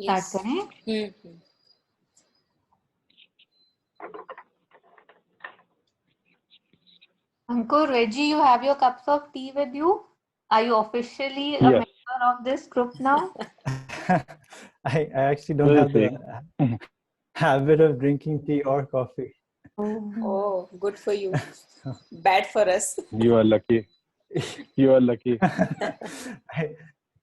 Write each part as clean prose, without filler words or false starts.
Start Yes. करें? Ankur, Reggie, you have your cups of tea with you? Are you officially a Yes, member of this group now? I actually don't we'll have see. the habit of drinking tea or coffee. Oh. Oh, good for you. Bad for us. You are lucky. You are lucky.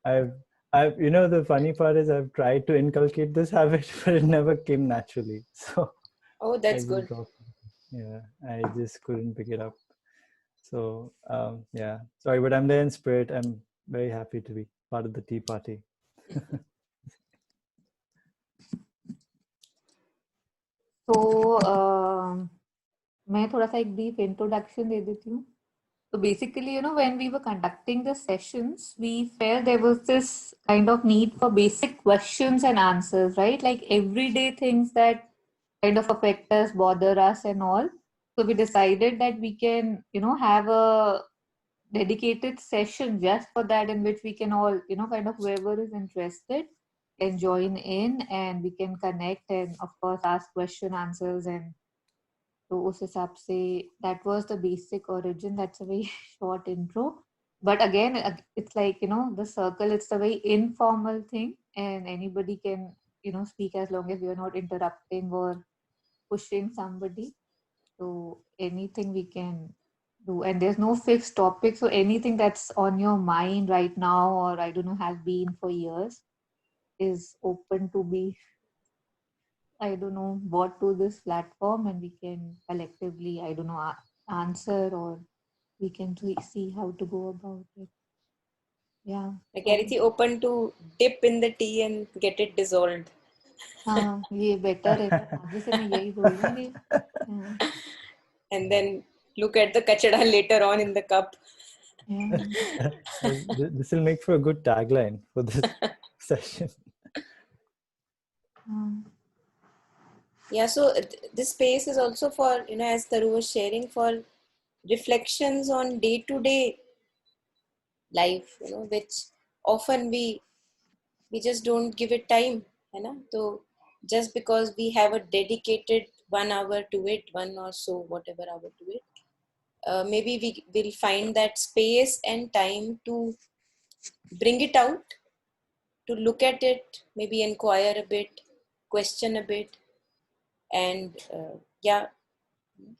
I've, you know, the funny part is I've tried to inculcate this habit, but it never came naturally. So Oh, I that's just good. dropped it. Yeah, I just couldn't pick it up. So yeah, sorry, but I'm there in spirit. I'm very happy to be part of the tea party. So, मैं थोड़ा सा एक brief introduction दे देती हूँ. So basically, you know, when we were conducting the sessions, we felt there was this kind of need for basic questions and answers, right? Like everyday things that kind of affect us, bother us and all. So we decided that we can, you know, have a dedicated session just for that, in which we can all, you know, kind of whoever is interested can join in and we can connect and of course ask question answers. And तो उस हिसाब से that was the basic origin. That's a very short intro, but again it's like, you know, the circle, it's a very informal thing and anybody can, you know, speak as long as we are not interrupting or pushing somebody. So anything we can do, and there's no fixed topic, so anything that's on your mind right now or I don't know has been for years is open to be, I don't know, brought to this platform and we can collectively, I don't know, answer, or we can see how to go about it. Yeah. Like Ariti open to dip in the tea and get it dissolved. हाँ ये better है, आगे से मैं यही बोलूँगी. हाँ. And then look at the kachada later on in the cup. Yeah. This will make for a good tagline for this session. Yeah, so this space is also for, you know, as Taru was sharing, for reflections on day-to-day life, you know, which often we just don't give it time, you know. So just because we have a dedicated 1 hour to it, one or so whatever hour to it, maybe we will find that space and time to bring it out, to look at it, maybe inquire a bit, question a bit, and yeah,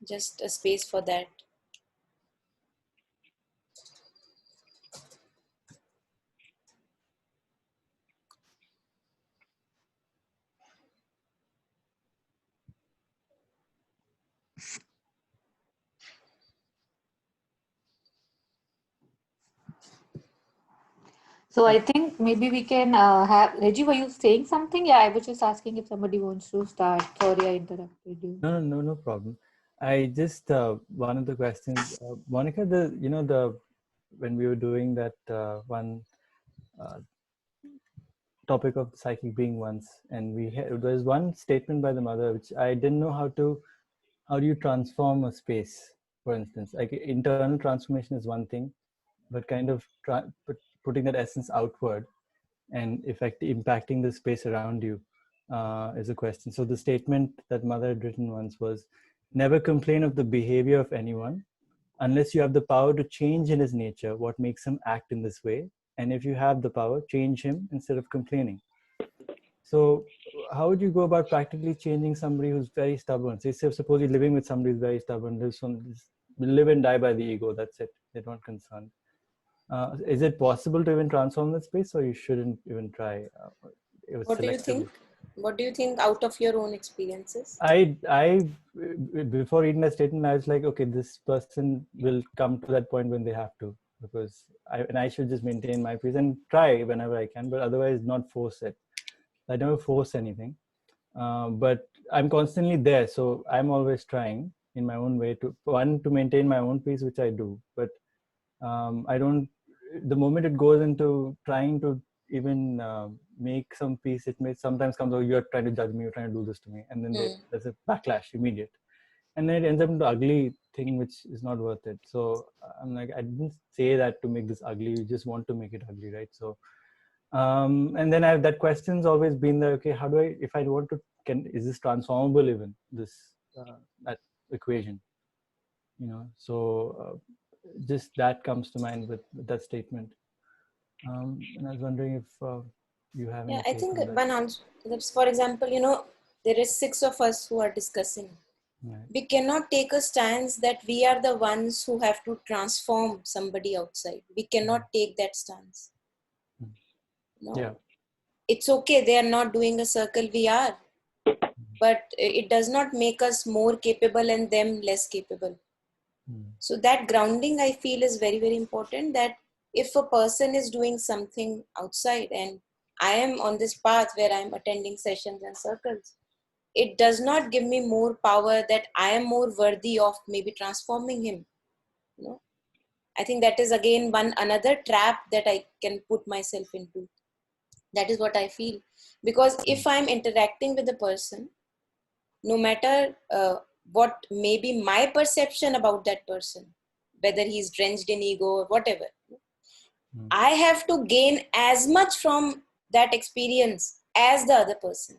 just a space for that. So I think maybe we can have Reggie. Were you saying something? Yeah, I was just asking if somebody wants to start. Sorry, I interrupted you. No problem. I just one of the questions, Monica. When we were doing that one topic of psychic being once, and there was one statement by the mother which I didn't know how do you transform a space, for instance. Like internal transformation is one thing, but kind of putting that essence outward and impacting the space around you is a question. So the statement that mother had written once was, never complain of the behavior of anyone unless you have the power to change in his nature what makes him act in this way. And if you have the power, change him instead of complaining. So how would you go about practically changing somebody who's very stubborn? Say, suppose you're living with somebody who's very stubborn, live and die by the ego, that's it, they're not concerned. Is it possible to even transform that space, or you shouldn't even try? What do you think? What do you think out of your own experiences? I before reading that statement, I was like, okay, this person will come to that point when they have to, because I should just maintain my peace and try whenever I can, but otherwise not force it. I never force anything, but I'm constantly there, so I'm always trying in my own way to maintain my own peace, which I do, but I don't. The moment it goes into trying to even make some peace, it may sometimes comes, oh, you're trying to judge me, you're trying to do this to me, and then there's a backlash immediate, and then it ends up into ugly thing which is not worth it. So I'm like, I didn't say that to make this ugly, you just want to make it ugly, right? So And then that question's always been there. Okay, how do I, if I want to, is this transformable even, this that equation? So just that comes to mind with that statement. And I was wondering if you have any Yeah, I take think on that. one answer, for example, there is 6 of us who are discussing. Right. We cannot take a stance that we are the ones who have to transform somebody outside. We cannot take that stance. No. Yeah. It's okay, they are not doing a circle, we are. But it does not make us more capable and them less capable. So that grounding, I feel, is very, very important, that if a person is doing something outside and I am on this path where I'm attending sessions and circles, it does not give me more power that I am more worthy of maybe transforming him. I think that is again another trap that I can put myself into. That is what I feel. Because if I'm interacting with a person, no matter what may be my perception about that person, whether he's drenched in ego or whatever, I have to gain as much from that experience as the other person.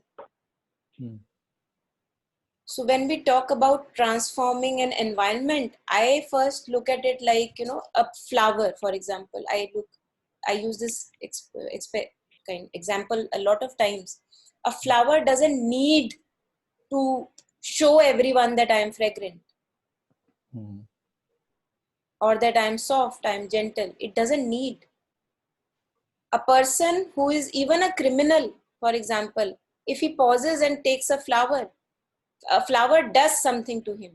So when we talk about transforming an environment, I first look at it like, a flower, for example. I use this example a lot of times. A flower doesn't need to show everyone that I am fragrant or that I am soft, I am gentle. It doesn't need. A person who is even a criminal, for example, if he pauses and takes a flower does something to him.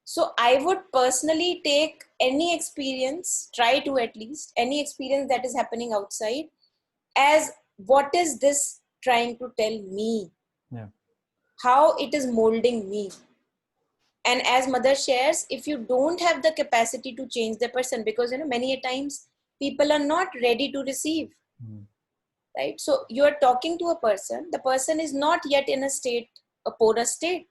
So I would personally take any experience, try to at least, any experience that is happening outside as what is this trying to tell me? Yeah. How it is molding me. And as mother shares, if you don't have the capacity to change the person, because many a times people are not ready to receive. Right? So you are talking to a person, the person is not yet in a porous state.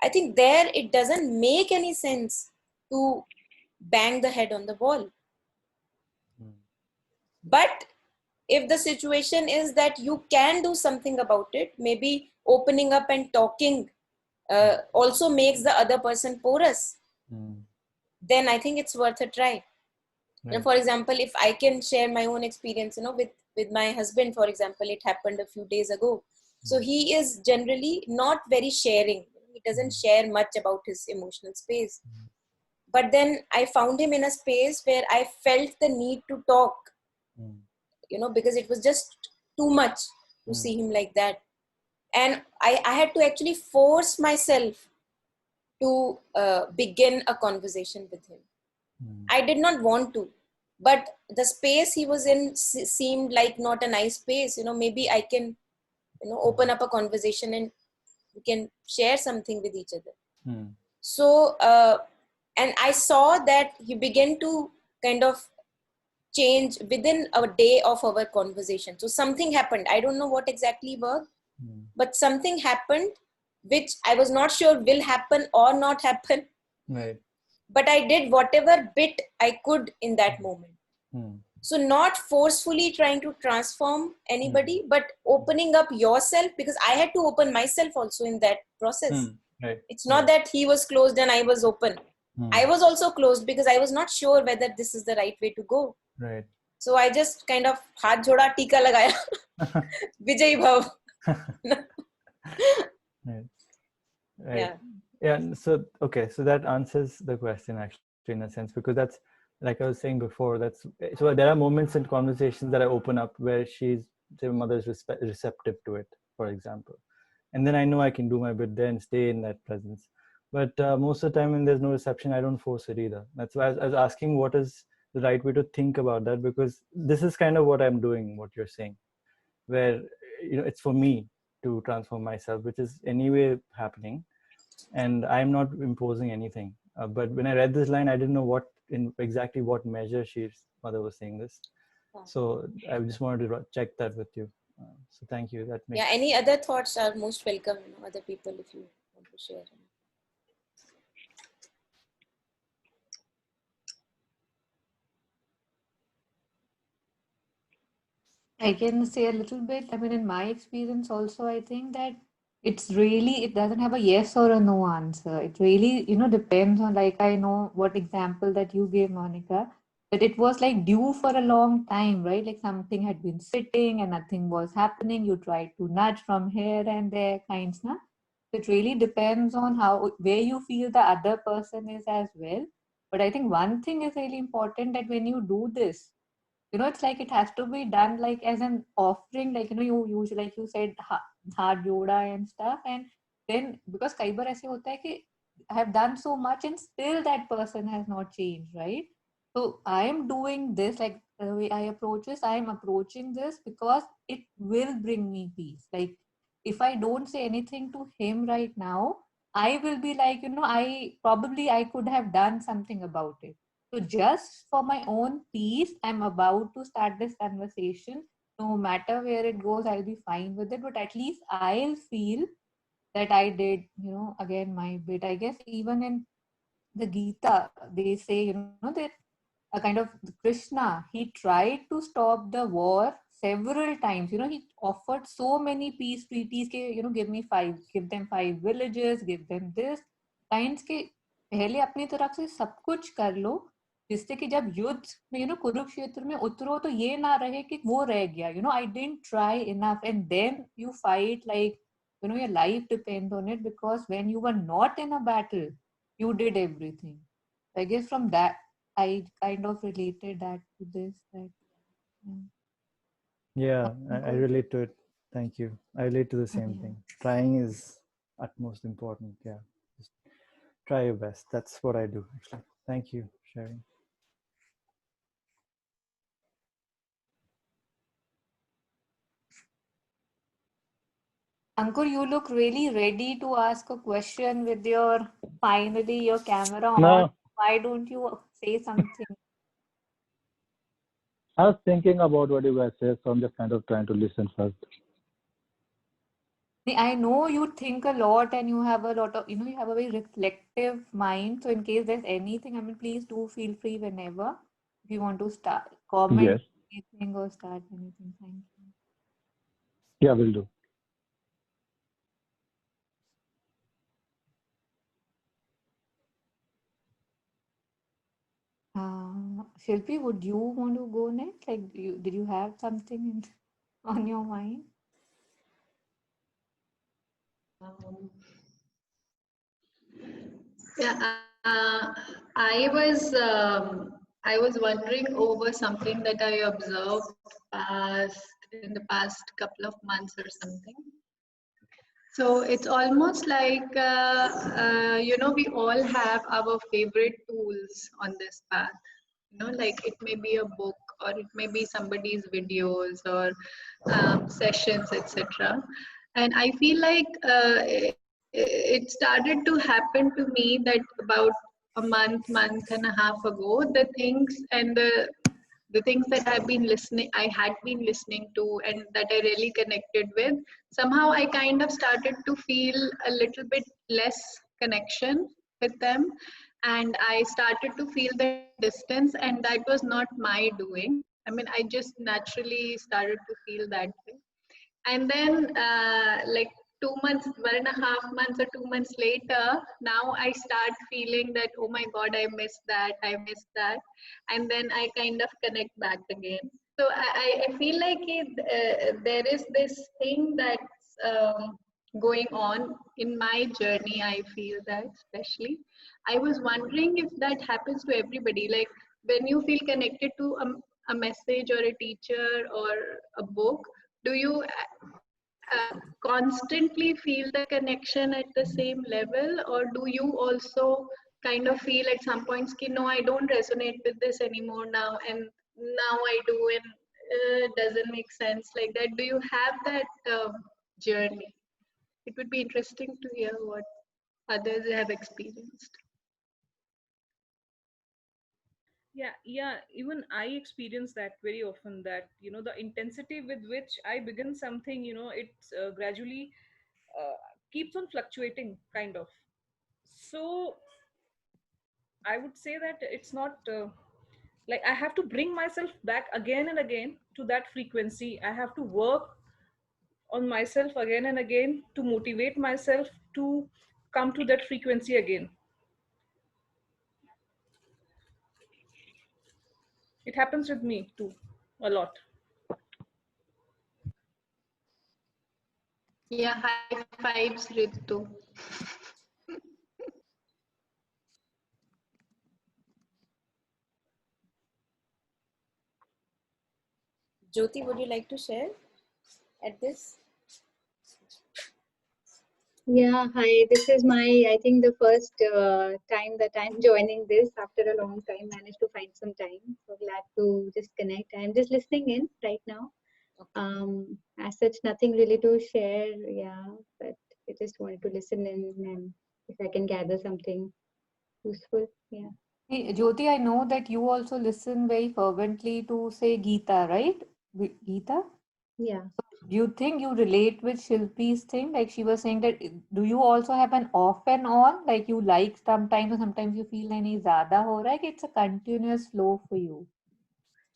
I think there it doesn't make any sense to bang the head on the wall. But if the situation is that you can do something about it, maybe opening up and talking also makes the other person porous, then I think it's worth a try. Right. For example, if I can share my own experience, with my husband, for example, it happened a few days ago. So he is generally not very sharing. He doesn't share much about his emotional space. But then I found him in a space where I felt the need to talk, because it was just too much to see him like that. And I had to actually force myself to begin a conversation with him. I did not want to, but the space he was in seemed like not a nice space. Maybe I can, open up a conversation and we can share something with each other. So, and I saw that he began to kind of change within a day of our conversation. So something happened. I don't know what exactly worked, but something happened which I was not sure will happen or not happen. Right. But I did whatever bit I could in that moment. So not forcefully trying to transform anybody, but opening up yourself, because I had to open myself also in that process. Right. It's not that he was closed and I was open. I was also closed because I was not sure whether this is the right way to go. Right. So I just kind of haath joda, tika lagaya. Vijay Bhav. Right. Right. Yeah. So, okay. So that answers the question actually in a sense, because that's, like I was saying before, so there are moments in conversations that I open up where say mother is receptive to it, for example. And then I know I can do my bit there and stay in that presence. But most of the time when there's no reception, I don't force it either. That's why I was asking what is the right way to think about that, because this is kind of what I'm doing, what you're saying, where it's for me to transform myself, which is anyway happening, and I'm not imposing anything. But when I read this line, I didn't know exactly what measure mother was saying this. So I just wanted to check that with you. So thank you. That makes any other thoughts are most welcome, other people, if you want to share. I can say a little bit. I mean, in my experience also, I think that it's really, it doesn't have a yes or a no answer. It really, depends on, like, I know what example that you gave, Monica, that it was like due for a long time, right? Like something had been sitting and nothing was happening. You tried to nudge from here and there, kinds, na? It really depends on where you feel the other person is as well. But I think one thing is really important, that when you do this, it's like it has to be done like as an offering, like, you usually, like you said, hard yoga and stuff. And then, because kai bar aise hota hai ki I have done so much and still that person has not changed, right? So I am doing this, like the way I approach this, I am approaching this because it will bring me peace. Like, if I don't say anything to him right now, I will be like, I could have done something about it. So just for my own peace, I'm about to start this conversation. No matter where it goes, I'll be fine with it. But at least I'll feel that I did, again, my bit. I guess even in the Gita, they say, that a kind of Krishna, he tried to stop the war several times. He offered so many peace treaties, ke, give them 5 villages, give them this. Kinds के पहले अपनी तरफ से सब कुछ कर लो, जिससे कि जब युद्ध में, कुरुक्षेत्र में उतरो, तो ये ना रहे कि वो रह गया, I didn't try enough, and then you fight like, your life depends on it, because when you were not in a battle, you did everything. I guess from that, I kind of related that to this. That, Yeah, I relate to it. Thank you. I relate to the same yeah. thing. Trying is utmost important. Yeah. Just try your best. That's what I do, actually. Thank you for sharing. Ankur, you look really ready to ask a question with finally your camera on. No, Why don't you say something? I was thinking about what you guys said, so I'm just kind of trying to listen first. I know you think a lot and you have a lot of, you have a very reflective mind. So in case there's anything, I mean, please do feel free whenever, if you want to start, comment Yes. anything or start anything. Thank you. Yeah, will do. Shilpi, would you want to go next? Like, did you have something on your mind? Yeah, I was wondering over something that I observed in the past couple of months or something. So it's almost like we all have our favorite tools on this path. Like it may be a book or it may be somebody's videos or sessions, etc. And I feel like it started to happen to me that about a month and a half ago, the things and the things that I had been listening to and that I really connected with, somehow I kind of started to feel a little bit less connection with them. And I started to feel the distance, and that was not my doing. I mean, I just naturally started to feel that way. And then like 2 months, 1.5 months or 2 months later, now I start feeling that, oh my god, I missed that. And then I kind of connect back again. So I feel like there is this thing that's going on in my journey. I feel that, especially I was wondering if that happens to everybody, like when you feel connected to a message or a teacher or a book, do you constantly feel the connection at the same level, or do you also kind of feel at some points ki, no, I don't resonate with this anymore now, and now I do, and it doesn't make sense, like that? Do you have that journey? It would be interesting to hear what others have experienced. Yeah, even I experience that very often, that the intensity with which I begin something, it's gradually keeps on fluctuating, kind of. So I would say that it's not Like I have to bring myself back again and again to that frequency. I have to work on myself again and again to motivate myself to come to that frequency again. It happens with me too, a lot. Yeah, high fives, Ritu. Jyoti, would you like to share at this? Yeah, hi. This is I think the first time that I'm joining this after a long time. Managed to find some time. So glad to just connect. I'm just listening in right now. As such, nothing really to share. Yeah, but I just wanted to listen in and if I can gather something useful. Yeah. Hey, Jyoti, I know that you also listen very fervently to say Gita, right? Gita? Yeah. Do you think you relate with Shilpi's thing? Like she was saying that, do you also have an off and on? Like you like sometimes or sometimes you feel nahi zyada ho raha hai, कि it's a continuous flow for you?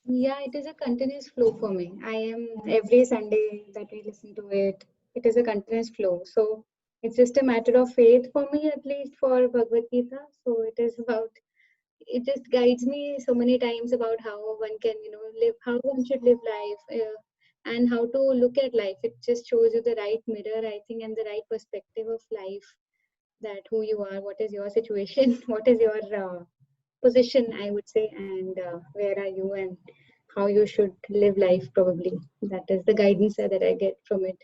Yeah, it is a continuous flow for me. I am every Sunday that we listen to it. It is a continuous flow. So it's just a matter of faith for me, at least for Bhagavad Gita. So it is about, it just guides me so many times about how one can, live, how one should live life, and how to look at life. It just shows you the right mirror, I think, and the right perspective of life, that who you are, what is your situation, what is your position, I would say, and where are you and how you should live life, probably. That is the guidance that I get from it.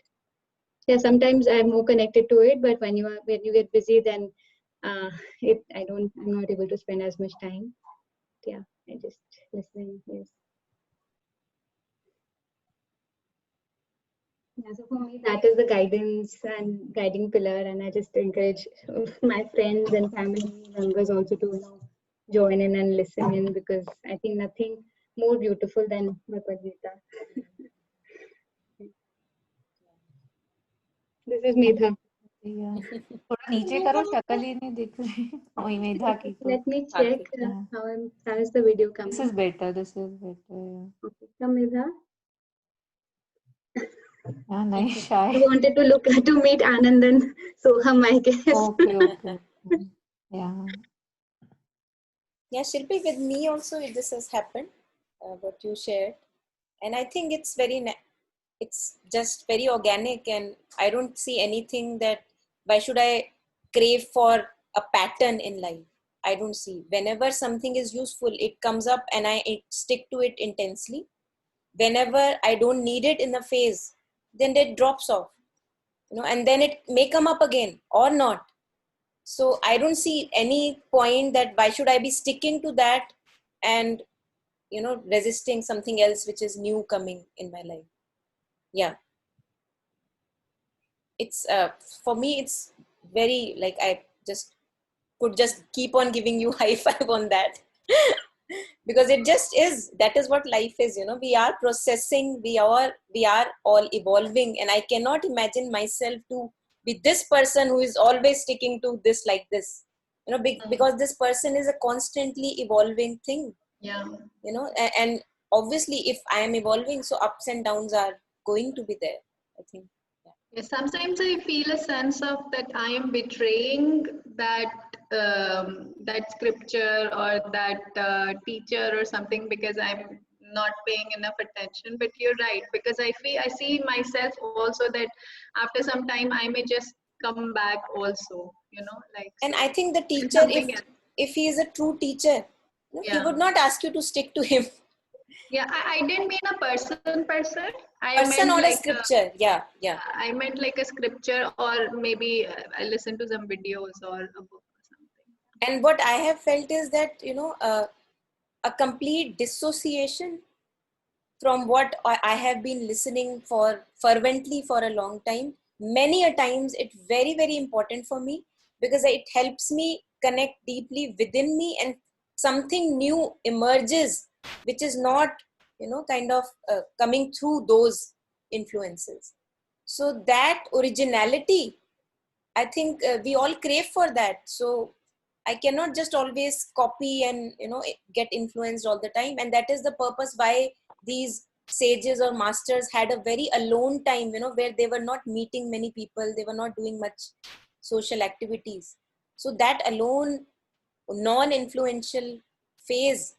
Yeah, sometimes I'm more connected to it, but when you get busy, then I'm not able to spend as much time. Yeah, I just listening, yes. Yeah, so for me, that is the guidance and guiding pillar, and I just encourage my friends and family members also to join in and listen in, because I think nothing more beautiful than Bhagavad Gita. This is Medha. Yeah. थोड़ा नीचे करो, शक्ल ही नहीं दिख रही। वही मेधा की तो। Let me check Yeah. how is the video coming. This is better. This is better. Yeah. Okay, come Medha. Yeah, nice, I shy. wanted to look to meet Anand and Soham, I guess. Okay, okay. Yeah. Yeah, Shilpi, with me also this has happened, what you shared. And I think it's it's just very organic, and I don't see anything that why should I crave for a pattern in life. I don't see. Whenever something is useful, it comes up and I stick to it intensely. Whenever I don't need it in the phase, then it drops off, and then it may come up again or not. So I don't see any point that why should I be sticking to that and resisting something else which is new coming in my life. Yeah, it's for me it's very like I just could just keep on giving you high five on that. Because it just is, that is what life is. We are processing, we are all evolving, and I cannot imagine myself to be this person who is always sticking to this like this, because this person is a constantly evolving thing. Yeah. And obviously if I am evolving, so ups and downs are going to be there, I think. Yeah, sometimes I feel a sense of that I am betraying that scripture or that teacher or something because I'm not paying enough attention. But you're right, because I see myself also that after some time I may just come back also, like. And So I think the it's teacher, something else. if he is a true teacher, he Yeah. would not ask you to stick to him. Yeah, I didn't mean a person. I Person meant or a like scripture. Yeah. I meant like a scripture, or maybe I listen to some videos or a book or something. And what I have felt is that, a complete dissociation from what I have been listening for fervently for a long time. Many a times it's very, very important for me, because it helps me connect deeply within me, and something new emerges, which is not, kind of coming through those influences. So that originality, I think we all crave for that. So I cannot just always copy and, get influenced all the time. And that is the purpose why these sages or masters had a very alone time, where they were not meeting many people, they were not doing much social activities. So that alone, non-influential phase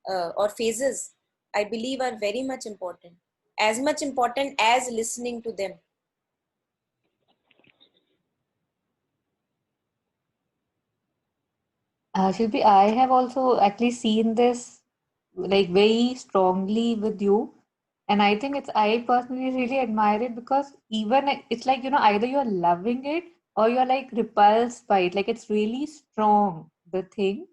or phases, I believe, are very much important, as much important as listening to them. Shilpi, I have also actually seen this like very strongly with you. And I think I personally really admire it because it's like, either you're loving it or you're like repulsed by it. Like it's really strong, the thing.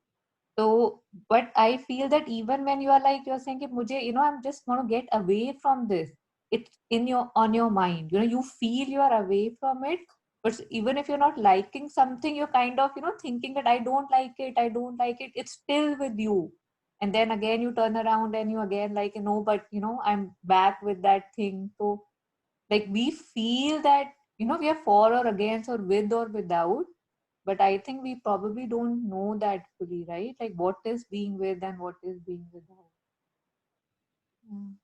So, but I feel that even when you are like, you're saying, कि मुझे, I'm just want to get away from this. It's on your mind. You feel you are away from it. But even if you're not liking something, you're kind of, thinking that I don't like it, I don't like it. It's still with you. And then again, you turn around and you again like, but, I'm back with that thing. So, like, we feel that, we are for or against or with or without. But I think we probably don't know that fully, right? Like what is being with and what is being without. Mm.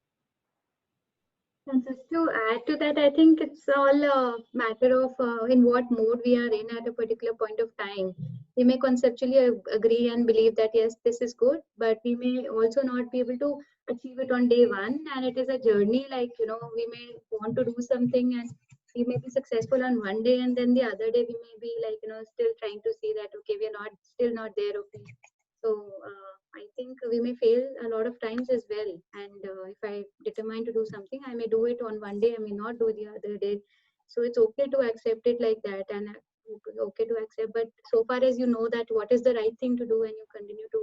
And just to add to that, I think it's all a matter of in what mode we are in at a particular point of time. We may conceptually agree and believe that yes, this is good, but we may also not be able to achieve it on day one. And it is a journey, like, we may want to do something and we may be successful on one day, and then the other day we may be like, still trying to see that, okay, we are still not there, okay. So I think we may fail a lot of times as well. And if I determine to do something, I may do it on one day, I may not do the other day. So it's okay to accept it like that, and okay to accept. But so far as you know that what is the right thing to do, and you continue to,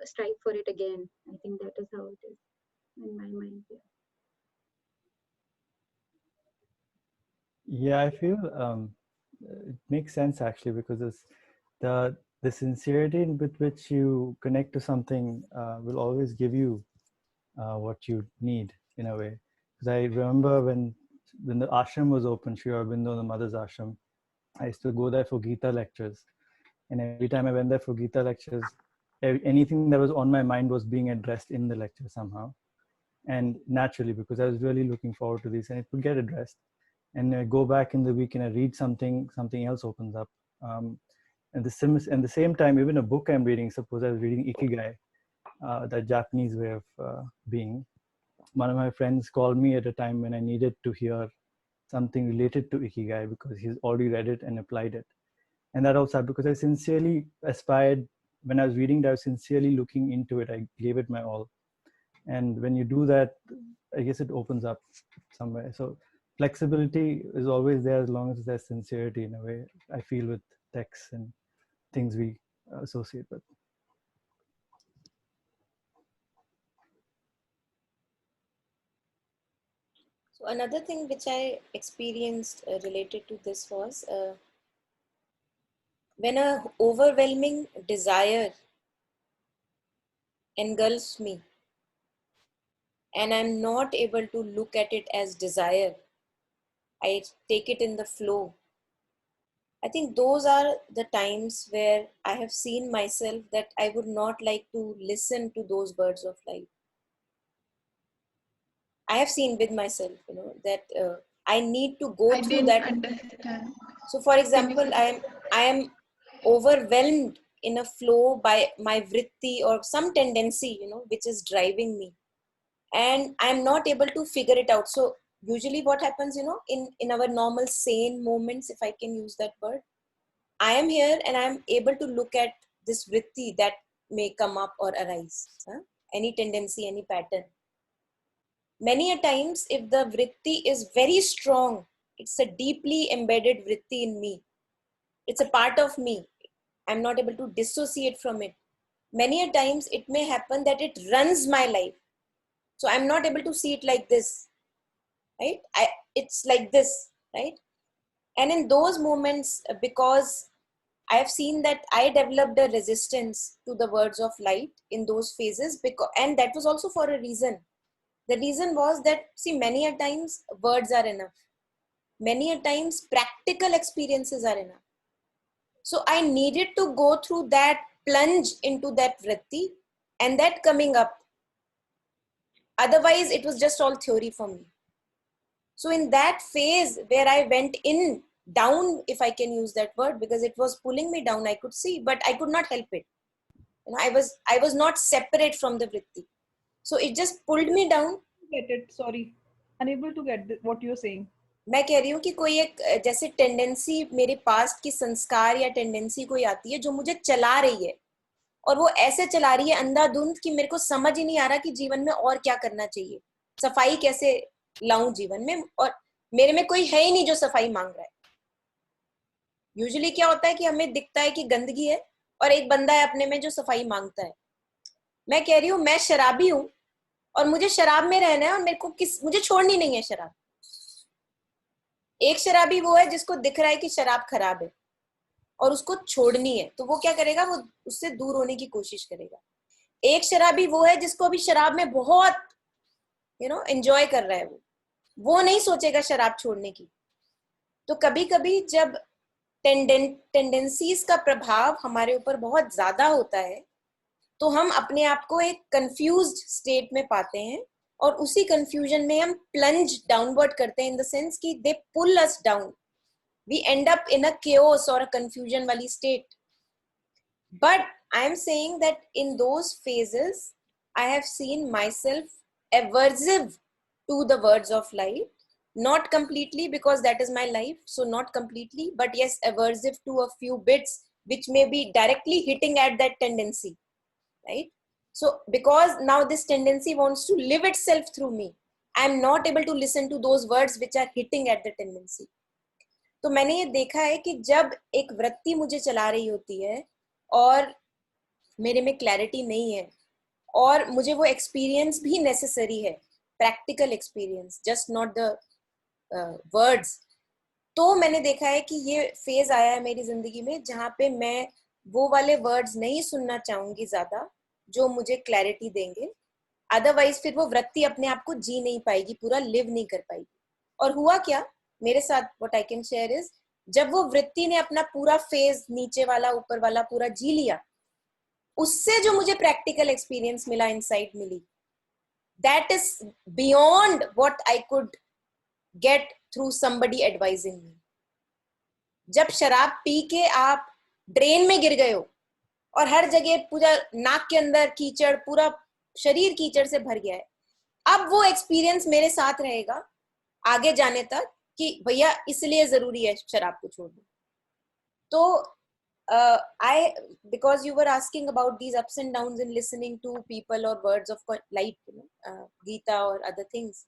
strive for it again, I think that is how it is in my mind. Yeah. Yeah, I feel it makes sense actually, because the sincerity with which you connect to something will always give you what you need in a way. Because I remember when the ashram was open, Sri Aurobindo, the mother's ashram, I used to go there for Gita lectures, and every time I went there for Gita lectures, anything that was on my mind was being addressed in the lecture somehow, and naturally, because I was really looking forward to this, and it would get addressed. And I go back in the week and I read something else opens up. And the same time, even a book I'm reading, suppose I was reading Ikigai, that Japanese way of being. One of my friends called me at a time when I needed to hear something related to Ikigai because he's already read it and applied it. And that also because I sincerely aspired, when I was reading that, I was sincerely looking into it. I gave it my all. And when you do that, I guess it opens up somewhere. So flexibility is always there as long as there's sincerity, in a way, I feel, with texts and things we associate with. So another thing which I experienced related to this was when a overwhelming desire engulfs me and I'm not able to look at it as desire, I take it in the flow. I think those are the times where I have seen myself that I would not like to listen to those words of life. I have seen with myself, that I need to go I through didn't that. understand. So, for example, I am overwhelmed in a flow by my vritti or some tendency, which is driving me, and I'm not able to figure it out. So, usually, what happens, in our normal sane moments, if I can use that word, I am here and I'm able to look at this vritti that may come up or arise, any tendency, any pattern. Many a times, if the vritti is very strong, it's a deeply embedded vritti in me. It's a part of me. I'm not able to dissociate from it. Many a times, it may happen that it runs my life. So I'm not able to see it like this, right? It's like this, right? And in those moments, because I have seen that I developed a resistance to the words of light in those phases, and that was also for a reason. The reason was that, see, many a times words are enough. Many a times practical experiences are enough. So I needed to go through that plunge into that vritti and that coming up. Otherwise it was just all theory for me. So in that phase where I went in down, if I can use that word, because it was pulling me down, I could see, but I could not help it. You know, I was not separate from the vritti. So it just pulled me down. Get it? Sorry, unable to get what you're saying. मैं कह रही हूँ कि कोई एक जैसे tendency मेरे past की संस्कार या टेंडेंसी कोई आती है जो मुझे चला रही है, और वो ऐसे चला रही है अंधाधुंध कि मेरे को समझ ही नहीं आ रहा कि जीवन में और क्या करना चाहिए, सफाई कैसे लाऊं जीवन में, और मेरे में कोई है ही नहीं जो सफाई मांग रहा है. यूजुअली क्या होता है कि हमें दिखता है कि गंदगी है और एक बंदा है अपने में जो सफाई मांगता है. मैं कह रही हूँ मैं शराबी हूँ और मुझे शराब में रहना है और मेरे को मुझे छोड़नी नहीं है शराब. एक शराबी वो है जिसको दिख रहा है कि शराब खराब है और उसको छोड़नी है, तो वो क्या करेगा, वो उससे दूर होने की कोशिश करेगा. एक शराबी वो है जिसको अभी शराब में बहुत एंजॉय कर रहा है, वो नहीं सोचेगा शराब छोड़ने की. तो कभी कभी जब टेंडेंसीज का प्रभाव हमारे ऊपर बहुत ज्यादा होता है तो हम अपने आप को एक कंफ्यूज्ड स्टेट में पाते हैं और उसी कंफ्यूजन में हम प्लंज डाउनवर्ड करते हैं, इन द सेंस कि they pull us down. We end up in a chaos or a confusion wali state. But I am saying that in those phases, I have seen myself aversive to the words of light. Not completely, because that is my life. So not completely, but yes, aversive to a few bits, which may be directly hitting at that tendency, right? So because now this tendency wants to live itself through me, I am not able to listen to those words which are hitting at the tendency. तो मैंने ये देखा है कि जब एक वृत्ति मुझे चला रही होती है और मेरे में क्लैरिटी नहीं है और मुझे वो एक्सपीरियंस भी नेसेसरी है, practical experience, just not the words, तो मैंने देखा है कि ये फेज आया है मेरी जिंदगी में जहाँ पे मैं वो वाले वर्ड्स नहीं सुनना चाहूंगी ज्यादा जो मुझे क्लैरिटी देंगे. अदरवाइज फिर वो वृत्ति अपने आप को जी नहीं पाएगी, पूरा लिव नहीं कर पाएगी. और हुआ क्या मेरे साथ, what I can share is, जब वो वृत्ति ने अपना पूरा फेज नीचे वाला ऊपर वाला पूरा जी लिया, उससे जो मुझे प्रैक्टिकल एक्सपीरियंस मिला, इनसाइट मिली, that is beyond what I could get through somebody advising me. जब शराब पी के आप ड्रेन में गिर गए हो और हर जगह पूरा नाक के अंदर कीचड़, पूरा शरीर कीचड़ से भर गया है, अब वो एक्सपीरियंस मेरे साथ रहेगा आगे जाने तक कि भैया इसलिए जरूरी है शराब को छोड़ना. तो I, because you were asking about these ups and downs in listening to people or words of light, Gita or other things.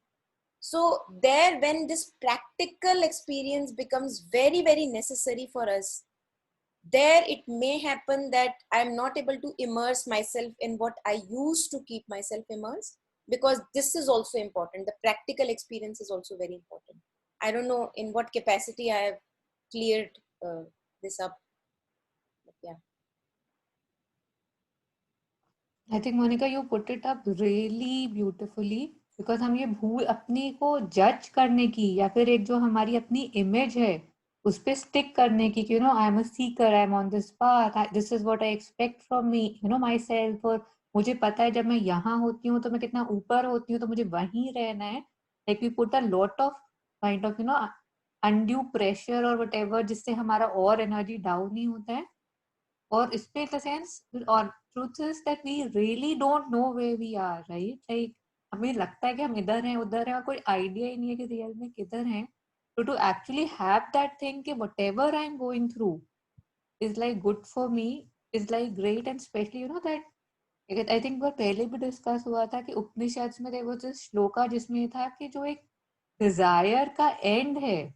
So there, when this practical experience becomes very, very necessary for us, there it may happen that I'm not able to immerse myself in what I used to keep myself immersed, because this is also important. The practical experience is also very important. I don't know in what capacity I have cleared this up. But yeah. I think Monica, you put it up really beautifully, because हम ये भूल अपनी को जज करने की या फिर एक जो हमारी अपनी इमेज है उस पे स्टिक करने की, you know, I am a seeker, I am on this path, this is what I expect from me, you know, myself, और मुझे पता है जब मैं यहाँ होती हूँ तो मैं कितना ऊपर होती हूँ तो मुझे वहीं रहना है. Like we put a lot of kind of, you know, undue pressure or whatever, जिससे हमारा और एनर्जी डाउन ही होता है. और इस पे इन द सेंस, और truth is that we really don't know where we are, right? Like हमें लगता है कि हम इधर हैं उधर हैं और कोई आइडिया ही नहीं है कि रियल में किधर हैं. So to actually have that thing कि whatever I'm going through is like good for me, is like great, and especially you know that I think वो पहले भी डिस्कस हुआ था कि उपनिषद में there was this श्लोका जिसमें था कि जो एक डिजायर का एंड है,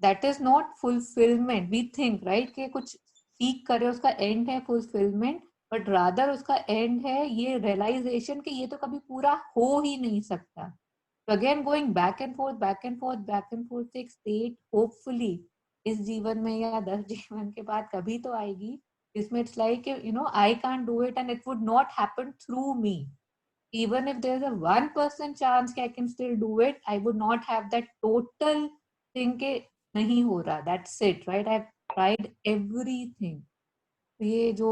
that is not fulfillment. We think, right, कि कुछ सीख करे उसका एंड है फुलफिलमेंट, बट रादर उसका एंड है ये रियलाइजेशन कि ये तो कभी पूरा हो ही नहीं सकता. तो again going back and fourth back and fourth back and fourth, एक स्टेट होपफुली इस जीवन में या 10 जीवन के बाद कभी तो आएगी जिसमें it's like you know I can't do it and it would not happen through me. Even if there's a 1% chance कि I can still do it, I would not have that total thing के नहीं हो रहा. That's it, right? tried everything. ये जो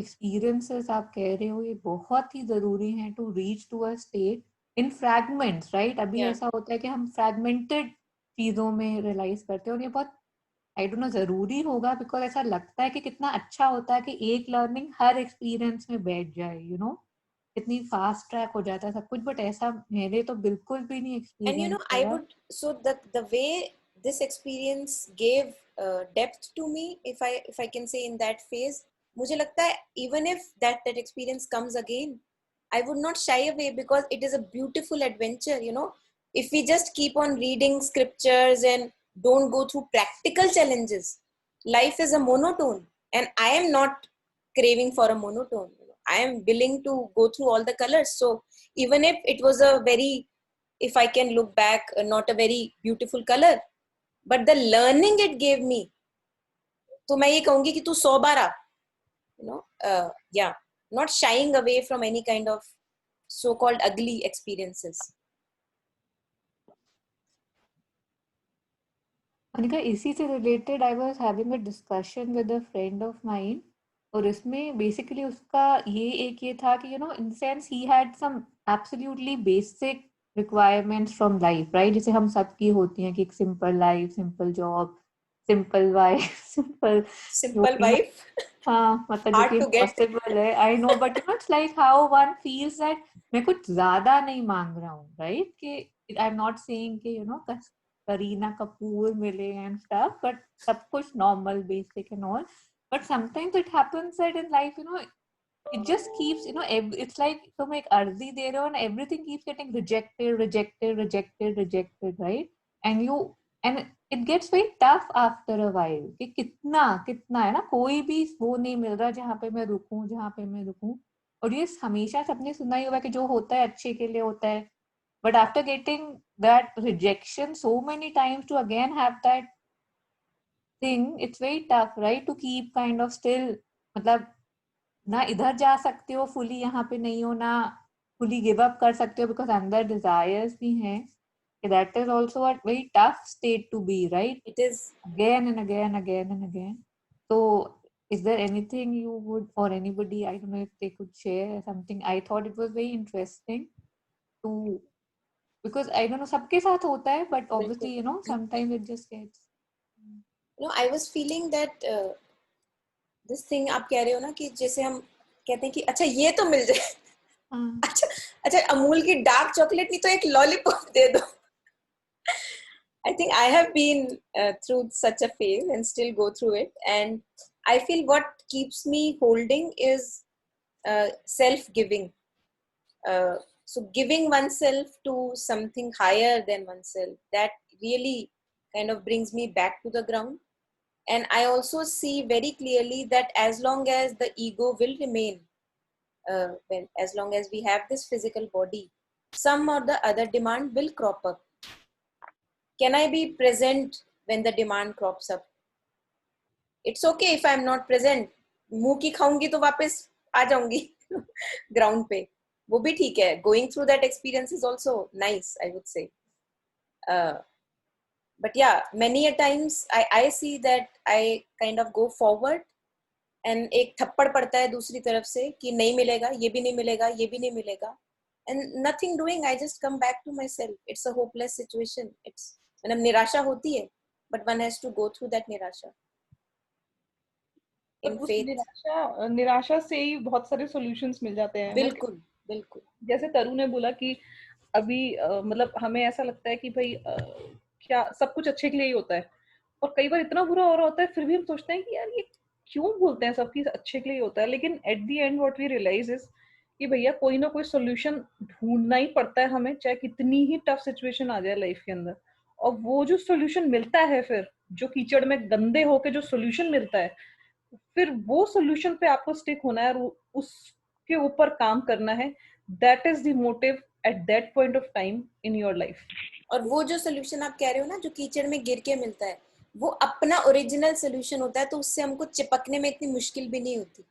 experiences आप कह रहे हो ये बहुत ही जरूरी है to reach to a state in fragments, right? अभी Yeah. ऐसा होता है कि हम fragmented चीजों में realize करते हैं और ये बहुत आई डोंट नो जरूरी होगा बिकॉज ऐसा लगता है कि कितना अच्छा होता है कि एक लर्निंग हर एक्सपीरियंस में बैठ जाए, यू नो कितनी फास्ट ट्रैक हो जाता है सब कुछ, बट ऐसा मैंने तो बिल्कुल भी नहीं And you know, experience I करा. would, so the way this experience gave depth to me, if I can say, in that phase, मुझे लगता है even if that experience comes again, I would not shy away because it is a beautiful adventure, you know. If we just keep on reading scriptures and don't go through practical challenges, life is a monotone, and I am not craving for a monotone. You know, I am willing to go through all the colors. So even if it was a very, if I can look back, not a very beautiful color, but the learning it gave me, तो मैं ये कहूंगी कि तू 100 बार आ, you know, yeah, not shying away from any kind of so-called ugly experiences. Anika, इसी से related I was having a discussion with a friend of mine और इसमें बेसिकली उसका ये था कि यू नो इन सेंस ही had some absolutely basic requirements from life, right? जैसे हम सबकी होती हैं कि एक simple life, simple job, simple wife, Simple wife, हाँ मतलब जो hard कि to get. पॉसिबल है, I know, but you know it's like how one feels that मैं कुछ ज्यादा नहीं मांग रहा हूँ, राइट? कि आई एम नॉट सेइंग कि यू नो करीना कपूर मिले एंड स्टफ, बट सब कुछ normal basic and all, but sometimes it happens that in life, you know, it just keeps, you know, it's like तुम एक अर्जी दे रहे हो and everything keeps getting rejected, right? And it gets very tough after a while कि कितना है ना, कोई भी वो नहीं मिल रहा जहाँ पे मैं रुकूं. और ये हमेशा सबने सुना ही होगा कि जो होता है अच्छे के लिए होता है, but after getting that rejection so many times to again have that thing, it's very tough, right? To keep kind of still, मतलब ना इधर जा सकते हो फुली, यहाँ पे नहीं हो, ना फुली गिव अप कर सकते हो बिकॉज अंदर डिजायर्स भी हैं. That is also a very tough state to be, right? It is. Again and again. So is there anything you would, or anybody, I don't know if they could share something? I thought it was very interesting to, because I don't know सबके साथ होता है, but obviously you know sometimes it just gets, You know, I was feeling that this thing आप कह रहे हो ना कि जैसे हम कहते हैं कि अच्छा ये तो मिल जाए, अच्छा अमूल की डार्क चॉकलेट नहीं तो एक लॉलीपॉप दे दो. I think I have been through such a phase and still go through it, and I feel what keeps me holding is self-giving. So giving oneself to something higher than oneself, that really kind of brings me back to the ground. And I also see very clearly that as long as the ego will remain, as long as we have this physical body, some or the other demand will crop up. Can I be present when the demand crops up? It's okay if I'm not present. मुंह की खाऊंगी तो वापस आ जाऊंगी ground पे, वो भी ठीक है. Going through that experience is also nice, I would say. But yeah, many a times I see that I kind of go forward and एक थप्पड़ पड़ता है दूसरी तरफ से कि नहीं मिलेगा, ये भी नहीं मिलेगा, ये भी नहीं मिलेगा, and nothing doing. I just come back to myself. It's a hopeless situation. It's मतलब निराशा होती है, but one has to go through that निराशा. पर उस निराशा से ही बहुत सारे सॉल्यूशंस मिल जाते हैं. बिल्कुल. जैसे तरु ने बोला कि अभी मतलब हमें ऐसा लगता है कि भाई क्या सब कुछ अच्छे के लिए ही होता है, और कई बार इतना बुरा हो रहा होता है फिर भी हम सोचते हैं कि यार ये क्यों बोलते हैं सब चीज अच्छे के लिए होता है. लेकिन at the end what we realize is कि भैया कोई ना कोई सॉल्यूशन ढूंढना ही पड़ता है हमें, चाहे कितनी ही टफ सिचुएशन आ जाए लाइफ के अंदर. और वो जो सॉल्यूशन मिलता है, फिर जो कीचड़ में गंदे होके जो सॉल्यूशन मिलता है, फिर वो सॉल्यूशन पे आपको स्टिक होना है और उसके ऊपर काम करना है. That is the motive eight that point of time in your life. और वो जो सॉल्यूशन आप कह रहे हो ना, जो कीचड़ में गिर के मिलता है, वो अपना ओरिजिनल सॉल्यूशन होता है, तो उससे हमको चिपकने में इतनी मुश्किल भी नहीं होती,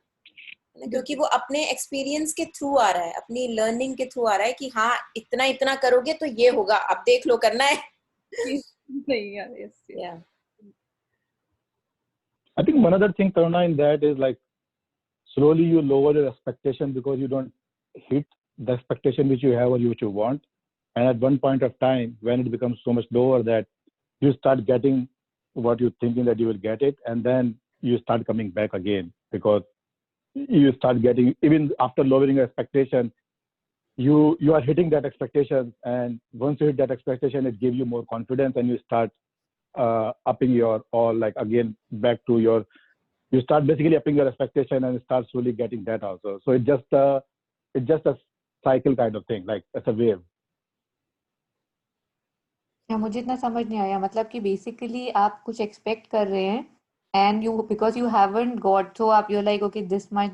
क्योंकि वो अपने एक्सपीरियंस के थ्रू आ रहा है, अपनी लर्निंग के थ्रू आ रहा है कि हाँ इतना करोगे तो ये होगा, अब देख लो करना है. नहीं यार, yes. I think one other thing, Taruna, in that is like slowly you lower your expectation because you don't hit the expectation which you have or which you want. And at one point of time, when it becomes so much lower that you start getting what you're thinking that you will get it, and then you start coming back again because you start getting, even after lowering your expectation, you are hitting that expectation, and once you hit that expectation, it gives you more confidence, and you start upping your, or like again back to your, you start basically upping your expectation and start slowly getting that also. So it's just a cycle kind of thing, like it's a wave. या मुझे इतना समझ नहीं आया, मतलब कि basically आप कुछ एक्सपेक्ट कर रहे हैं and you, because you haven't got, so up you're like, okay, this much,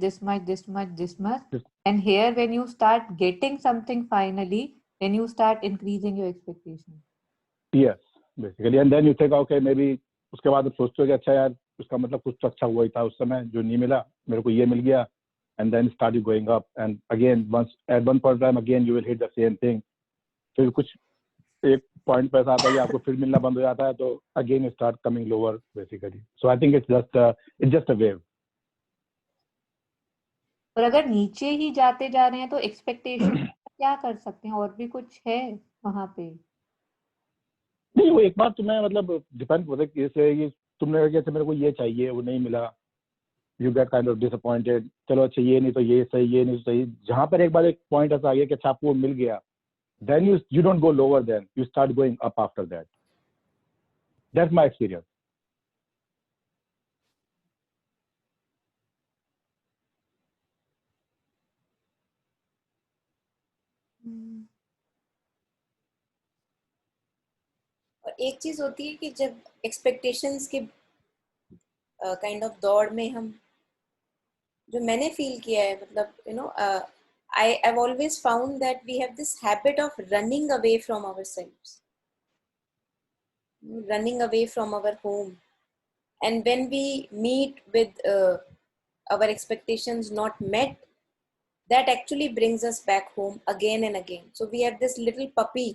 and here when you start getting something finally, then you start increasing your expectation. Yes, basically, and then you think, okay, maybe उसके बाद सोचते हो कि अच्छा यार, उसका मतलब कुछ तो अच्छा हुआ ही था उस समय, जो नहीं मिला मेरे को ये मिल गया, and then start going up, and again once at one point of time again you will hit the same thing. फिर कुछ एक पॉइंट पे ऐसा आता है कि आपको फिर मिलना बंद हो जाता है, तो again start coming lower basically. So I think it's just a wave. और अगर नीचे ही जाते जा रहे हैं तो एक्सपेक्टेशन क्या कर सकते हैं, और भी कुछ है वहां पे? नहीं, वो एक बार तुम्हें मतलब डिपेंड होता है जैसे ये तुमने कहा कि मेरे को ये चाहिए, वो नहीं मिला, you get kind of disappointed. चलो अच्छा ये नहीं तो ये सही, ये नहीं तो सही. जहां पर एक बार एक पॉइंट ऐसा आ गया कि अच्छा आपको मिल गया, then you don't go lower, then you start going up after that. That's my experience. और एक चीज होती है कि जब एक्सपेक्टेशंस के काइंड ऑफ दौड़ में हम, जो मैंने फील किया है, मतलब you know, I have always found that we have this habit of running away from ourselves, running away from our home, and when we meet with our expectations not met, that actually brings us back home again and again. So we have this little puppy,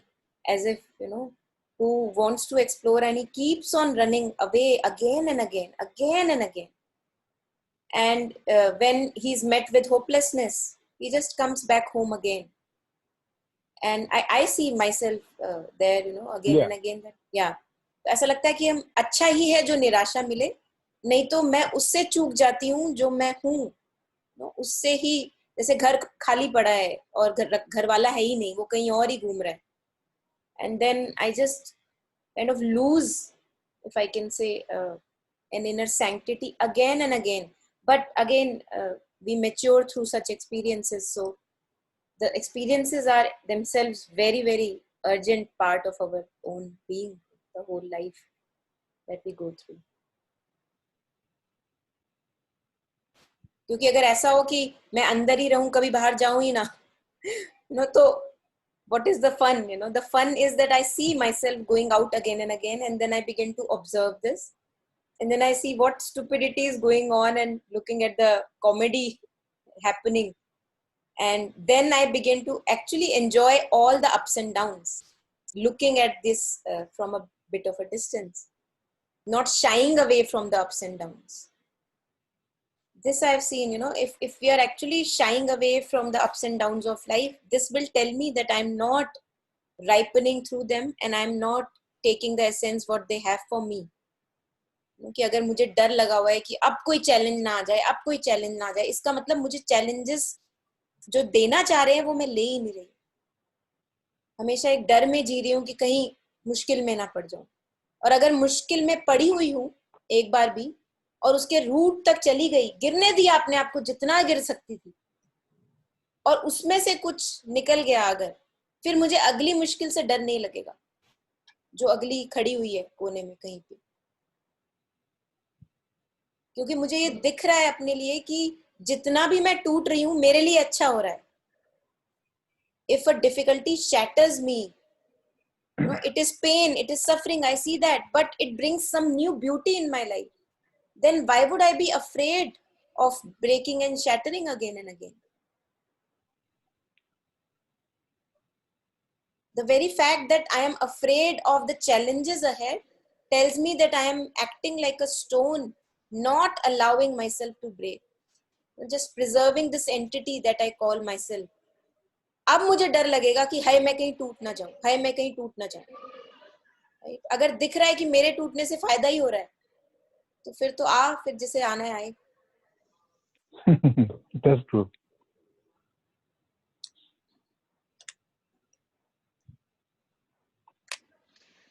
as if, you know, who wants to explore, and he keeps on running away again and again, again and again. And when he's met with hopelessness, he just comes back home again. And I see myself there, you know, again Yeah. and again. That, yeah, ऐसा लगता है कि हम अच्छा ही है जो निराशा मिले, नहीं तो मैं उससे चूक जाती हूँ जो मैं हूँ. उससे ही, जैसे घर खाली पड़ा है और घर वाला है ही नहीं, वो कहीं और ही घूम रहा है. And then I just kind of lose, if I can say, an inner sanctity again and again. But again, we mature through such experiences. So the experiences are themselves very, very urgent part of our own being, the whole life that we go through. क्योंकि अगर ऐसा हो कि मैं अंदर ही रहूं, कभी बाहर जाऊं ही ना, तो what is the fun? The fun is that I see myself going out again and again, and then I begin to observe this, and then I see what stupidity is going on and looking at the comedy happening, and then I begin to actually enjoy all the ups and downs, looking at this from a bit of a distance, not shying away from the ups and downs. This I've seen, if we are actually shying away from the ups and downs of life, this will tell me that I'm not ripening through them, and I'm not taking the essence what they have for me. कि अगर मुझे डर लगा हुआ है कि अब कोई चैलेंज ना आ जाए, अब कोई चैलेंज ना आ जाए, इसका मतलब मुझे चैलेंजेस जो देना चाह रहे हैं वो मैं ले ही नहीं रही. हमेशा एक डर में जी रही हूँ कि कहीं मुश्किल में ना पड़ जाऊं. और अगर मुश्किल में पड़ी हुई हूँ एक बार भी, और उसके रूट तक चली गई, गिरने दिया अपने आप को जितना गिर सकती थी, और उसमें से कुछ निकल गया अगर, फिर मुझे अगली मुश्किल से डर नहीं लगेगा जो अगली खड़ी हुई है कोने में कहीं पे. क्योंकि मुझे ये दिख रहा है अपने लिए कि जितना भी मैं टूट रही हूँ मेरे लिए अच्छा हो रहा है. If a difficulty shatters me, it is pain, it is suffering, I see that, but it brings some new beauty in my life. Then why would I be afraid of breaking and shattering again and again? The very fact that I am afraid of the challenges ahead tells me that I am acting like a stone not allowing myself to break, just preserving this entity that I call myself. अब मुझे डर लगेगा कि हाय मैं कहीं टूट ना जाऊं, हाय मैं कहीं टूट ना जाऊं, राइट? अगर दिख रहा है कि मेरे टूटने से फायदा ही हो रहा है, तो फिर तो फिर जिसे आना है आए. That's true.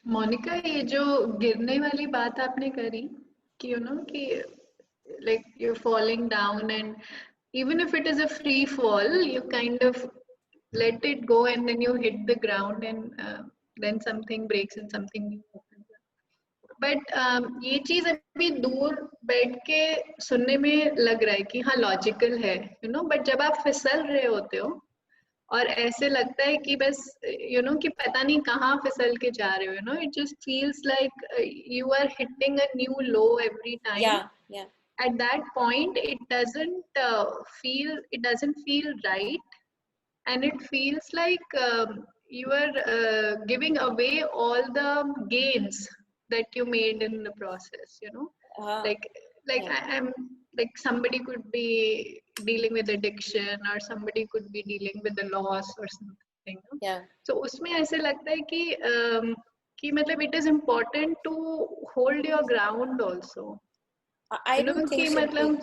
मोनिका, ये जो गिरने वाली बात आपने करी कि कि like you're falling down, and even if it is a free fall, you kind of let it go and then you hit the ground, and then something breaks and something new opens up. But ये चीज अभी दूर बैठ के सुनने में लग रहा है कि हाँ लॉजिकल है, बट जब आप फिसल रहे होते हो और ऐसे लगता है कि बस कि पता नहीं कहाँ फिसल के जा रहे हो, it just feels like you are hitting a new low every time. Yeah. At that point it doesn't feel right, and it feels like you are giving away all the gains that you made in the process, like Yeah. I'm like somebody could be dealing with addiction, or somebody could be dealing with the loss or something, Yeah. so उसमें ऐसे लगता है कि मतलब it is important to hold your ground also. I don't think कि so. मतलब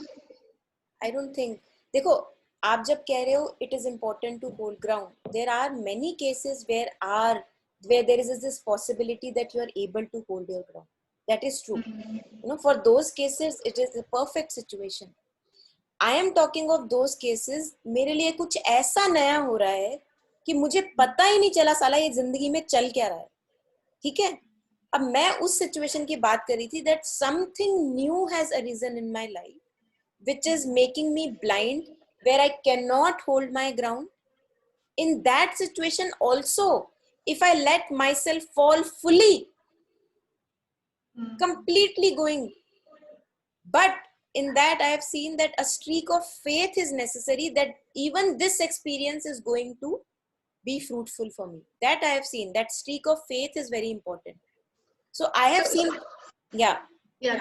I don't think. देखो, आप जब कह रहे हो it is important to hold ground, there are many cases where there is this possibility that you are able to hold your ground. That is true. For those cases it is a perfect situation. I am talking of those cases मेरे लिए कुछ ऐसा नया हो रहा है कि मुझे पता ही नहीं चला साला ये जिंदगी में चल क्या रहा है. ठीक है, अब मैं उस सिचुएशन की बात कर रही थी that something new has arisen in my life which is making me blind, where I cannot hold my ground. In that situation also, if I let myself fall fully, completely going, but in that I have seen that a streak of faith is necessary, that even this experience is going to be fruitful for me. That I have seen, that streak of faith is very important. So I have seen, yeah,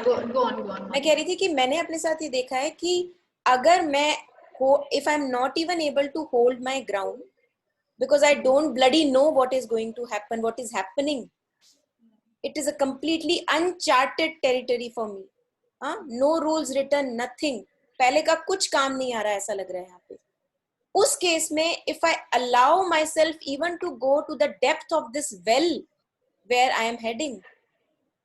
go on. मैं कह रही थी कि मैंने अपने साथ ये देखा है कि अगर मैं if I'm not even able to hold my ground because I don't bloody know what is going to happen, what is happening, it is a completely uncharted territory for me. No rules written, nothing, पहले का कुछ काम नहीं आ रहा है, ऐसा लग रहा है यहाँ पे. उस केस में if I allow myself even to go to the depth of this well where I am heading,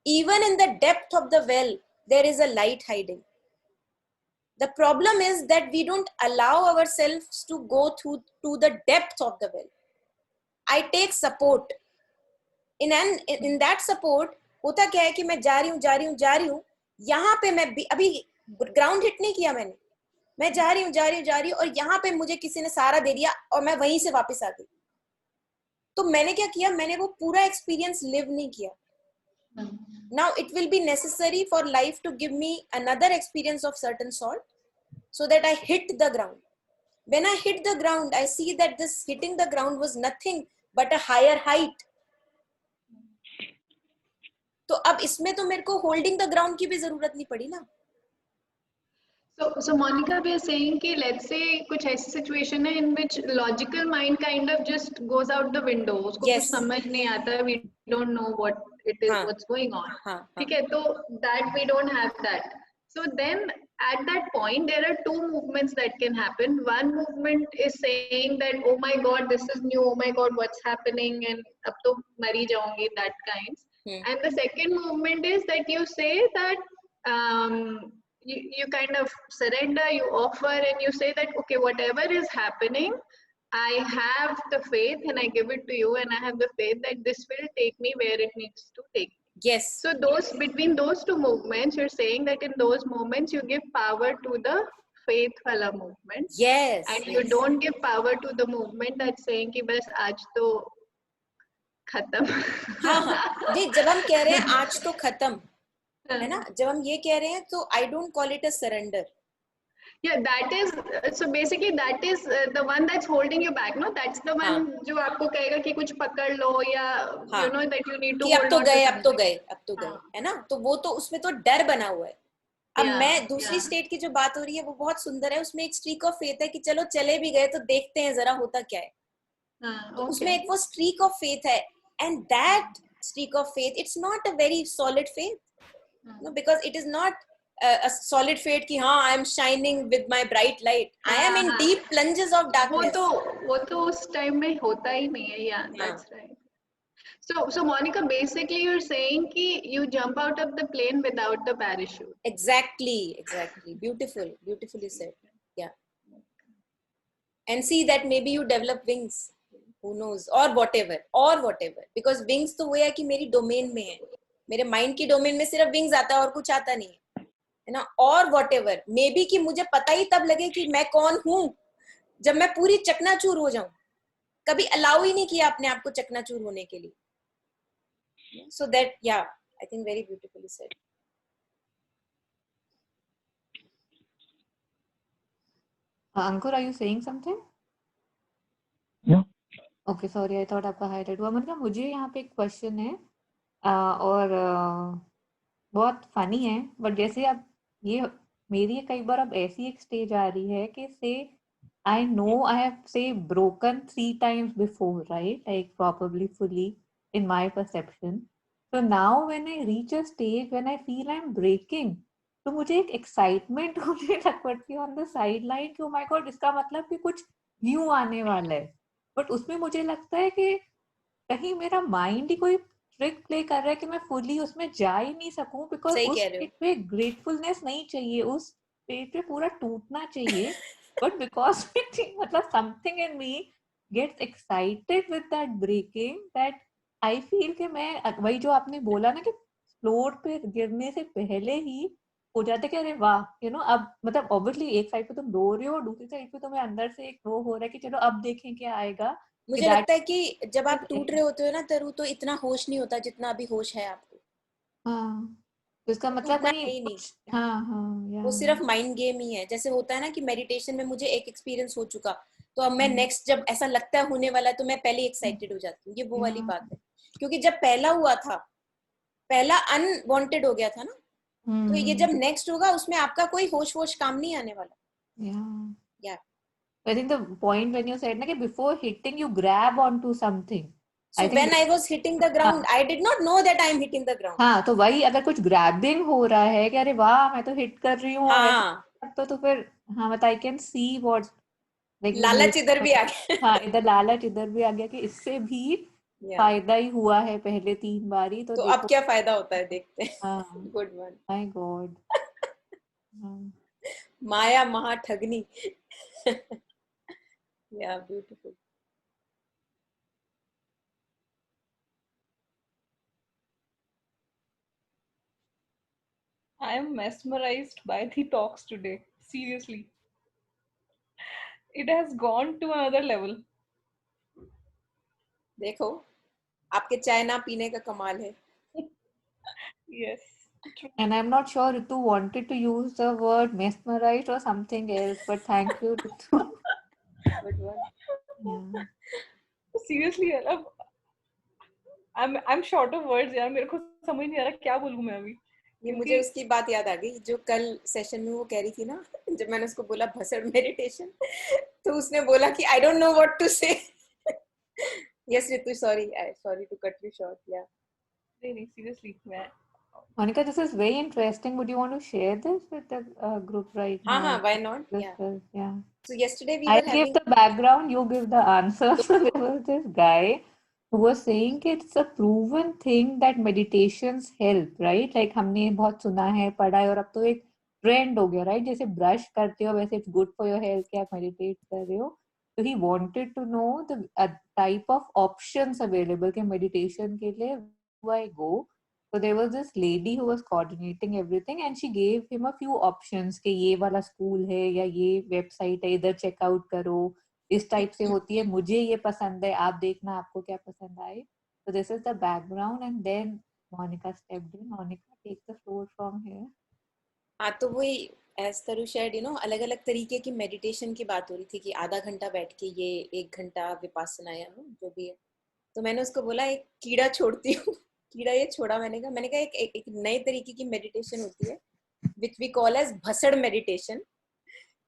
even in the depth of the well there is a light hiding. The problem is that we don't allow ourselves to go to the depth of the well. I take support. In that support, होता क्या है कि मैं जा रही हूँ, यहाँ पे मैं अभी ग्राउंड हिट नहीं किया मैंने, मैं जा रही हूँ और यहाँ पे मुझे किसी ने सहारा दे दिया और मैं वहीं से वापस आ गई. तो मैंने क्या किया, मैंने वो पूरा एक्सपीरियंस लिव नहीं किया. Now it will be necessary for life to give me another experience of certain sort so that I hit the ground. When I hit the ground, I see that this hitting the ground was nothing but a higher height. तो अब इसमें तो मेरे को holding the ground की भी जरूरत नहीं पड़ी ना. So Monica, we are saying कि let's say कुछ ऐसी situation है in which logical mind kind of just goes out the window. उसको कुछ समझ नहीं आता, we don't know what it is, what's going on. ठीक है, तो that we don't have that. So then at that point there are two movements that can happen. One movement is saying that oh my god, this is new, oh my god, what's happening, and अब तो मरी जाऊंगी, that kind. And the second movement is that you say that you kind of surrender, you offer, and you say that okay, whatever is happening, I have the faith and I give it to you, and I have the faith that this will take me where it needs to take. Yes. So between those two movements, you're saying that in those moments you give power to the faith wala movement. Yes. And you don't give power to the movement that's saying कि बस आज तो खत्म. हाँ, जी, जब हम कह रहे हैं आज तो खत्म है ना, जब हम ये कह रहे हैं तो I don't call it a surrender. Yeah, that is so basically that is the one that's holding you back, no? That's the one जो आपको कहेगा कि कुछ पकड़ लो या you know that you need to कि hold on to अब तो गए है ना, तो वो तो उसमें तो डर बना हुआ है. अब Yeah, मैं दूसरी yeah. स्टेट की जो बात हो रही है वो बहुत सुंदर है, उसमें एक स्ट्रीक ऑफ फेथ है कि चलो चले भी गए तो देखते हैं जरा होता क्या है, तो उसमें Okay. एक वो स्ट्रीक ऑफ फेथ है, and that streak of faith it's not a very solid faith, no, because it is not a solid fate कि हाँ I am shining with my bright light, I am in deep plunges of darkness. वो तो उस time में होता ही नहीं है. Yeah, that's right. So Monica, basically you're saying कि you jump out of the plane without the parachute. Exactly, beautifully said. Yeah, and see that maybe you develop wings, who knows, or whatever, because wings तो वो है कि मेरी domain में है, मेरे mind की डोमेन में सिर्फ विंग्स आता है और कुछ आता नहीं है ना, और whatever, मे बी कि मुझे पता ही तब लगे कि मैं कौन हूँ जब मैं पूरी चकनाचूर हो जाऊं, कभी अलाउ ही नहीं किया अपने आप को चकनाचूर होने के लिए. So that, yeah, I think very beautifully said. Ankur, are you saying something? Yeah. Okay, sorry, I thought आपका हाईलाइट हुआ. मतलब मुझे यहाँ पे एक क्वेश्चन है और बहुत फनी है, बट जैसे अब ये मेरी कई बार अब ऐसी एक स्टेज आ रही है कि से I know I have say broken 3 times before, right? Like probably fully in my perception. So now when I reach a stage when I feel I'm breaking, तो मुझे एक एक्साइटमेंट होने लग पड़ती है ऑन द साइड लाइन कि oh my God, इसका मतलब कि कुछ न्यू आने वाला है. बट उसमें मुझे लगता है कि कहीं मेरा माइंड ही कोई ट्रिक प्ले कर रहा है कि मैं फुली उसमें जा ही नहीं सकूं, बिकॉज सही उस कह रहे हो. स्टेज पे ग्रेटफुलनेस नहीं चाहिए, उस स्टेज पे पूरा टूटना चाहिए. बट बिकॉज मतलब something in me gets excited with that breaking, that I feel कि मैं वही जो आपने बोला ना कि फ्लोर पे गिरने से पहले ही हो जाता है कि अरे वाह, यू नो अब मतलब ऑब्वियसली एक साइड पे तुम रो रहे हो, दूसरी साइड पे तुम्हें अंदर से एक वो हो रहा है कि चलो अब देखें क्या आएगा. मुझे लगता है कि जब आप टूट रहे होते हो ना तरु, तो इतना होश नहीं होता जितना अभी होश है आपको. हाँ, तो इसका मतलब टूटना कहीं है ही नहीं, कुछ, हाँ हाँ वो या सिर्फ माइंड गेम ही है. जैसे होता है ना कि मेडिटेशन में मुझे एक एक्सपीरियंस हो चुका, तो अब मैं नेक्स्ट जब ऐसा लगता है होने वाला है तो मैं पहले एक्साइटेड हो जाती हूँ. ये वो वाली बात है, क्योंकि जब पहला हुआ था, पहला अनवांटेड हो गया था ना, तो ये जब नेक्स्ट होगा उसमें आपका कोई होश वोश काम नहीं आने वाला. yeah. Yeah. I think the point when you said ना कि before hitting you grab onto something. So when I was hitting the ground, I did not know that I am hitting the ground. हाँ, तो वही अगर कुछ grabbing हो रहा है कि अरे वाह मैं तो हिट कर रही हूँ, हाँ, तो फिर हाँ मतलब I can see what like लालच इधर भी आ गया. हाँ, इधर लालच इधर भी आ गया कि इससे भी फायदा ही हुआ है पहले 3 बारी, तो अब क्या फायदा होता है देखते हैं. हाँ, गुड वन. my God. माया महा ठगनी. Yeah, beautiful. I am mesmerized by the talks today. Seriously. It has gone to another level. देखो, आपके चाय ना पीने का कमाल है. Yes. True. And I'm not sure Ritu wanted to use the word mesmerized or something else, but thank you, Ritu. Good one. Yeah. Seriously, I'm short of words यार, मेरे को समझ नहीं आ रहा क्या बोलूं मैं अभी. ये मुझे उसकी बात याद आ गई जो कल सेशन में वो कह रही थी ना, जब मैंने उसको बोला भसड़ मेडिटेशन, तो उसने बोला कि I don't know what to say. Yes Ritu, sorry to cut you short. या नहीं सीरियसली मैं. Monica, this is very interesting. Would you want to share this with the group right now? हाँ, why not? Yeah. So yesterday we I were give having the background, you give the answer. So there was this guy who was saying it's a proven thing that meditations help, right? Like हमने बहुत सुना है, पढ़ा है, और अब तो एक ट्रेंड हो गया, right? जैसे ब्रश करते हो वैसे it's good for your health कि आप meditate कर रहे हो. So he wanted to know the type of options available कि meditation के लिए where I go. So there was this lady who was coordinating everything and she gave him a few options कि ये वाला school है या ये website है, इधर चेकआउट करो, इस टाइप से होती है, मुझे ये पसंद है, आप देखना आपको क्या पसंद आए. So this is the background and then Monica stepped in. Monica, take the floor from here. हाँ, तो वही एज तरु शेयर्ड, यू नो, अलग अलग तरीके की मेडिटेशन की बात हो रही थी कि आधा घंटा बैठ के ये 1 घंटा विपासना या जो भी है. तो मैंने उसको बोला एक कीड़ा छोड़ती हूँ. कीड़ा ये छोड़ा, मैंने कहा एक नए तरीके की मेडिटेशन होती है which we call as bhasad meditation,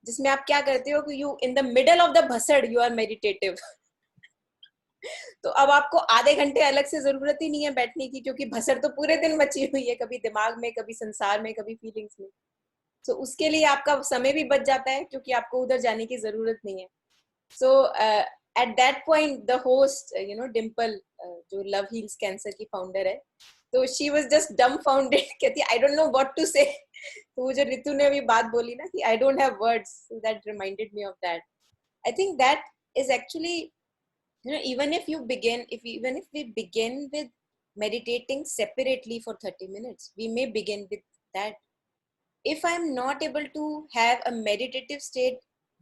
जिसमें आप क्या करते हो कि you in the middle of the bhasad you are meditative. तो अब आपको आधे घंटे अलग से जरूरत ही नहीं है बैठने की, क्योंकि भसड़ तो पूरे दिन मची हुई है, कभी दिमाग में, कभी संसार में, कभी फीलिंग्स में. तो उसके लिए आपका समय भी बच जाता है, क्योंकि आपको उधर जाने की जरूरत नहीं है. So at that point the host Dimple, जो लव हील्स कैंसर की फाउंडर है, तो शी वाज जस्ट डम्बफाउंडेड, कहती I don't know what to say. तो वो जो रितु ने अभी बात बोली ना कि I don't have words, that reminded me of that. I think that is actually, even if we begin with meditating separately for 30 minutes, we may begin with that. If I'm not able to have a meditative state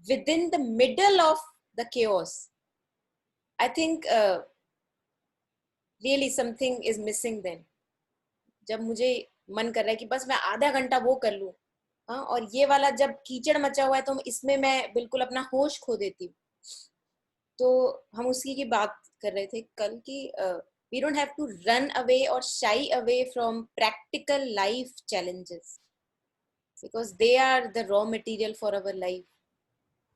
within the middle of the chaos, I think really something is missing then. जब मुझे मन कर रहा है कि बस मैं आधा घंटा वो कर लूं, हाँ, और ये वाला जब कीचड़ मचा हुआ है तो इसमें मैं बिल्कुल अपना होश खो देती हूँ. तो हम उसी की बात कर रहे थे कल कि we don't have to run away or shy away from practical life challenges, because they are the raw material for our life.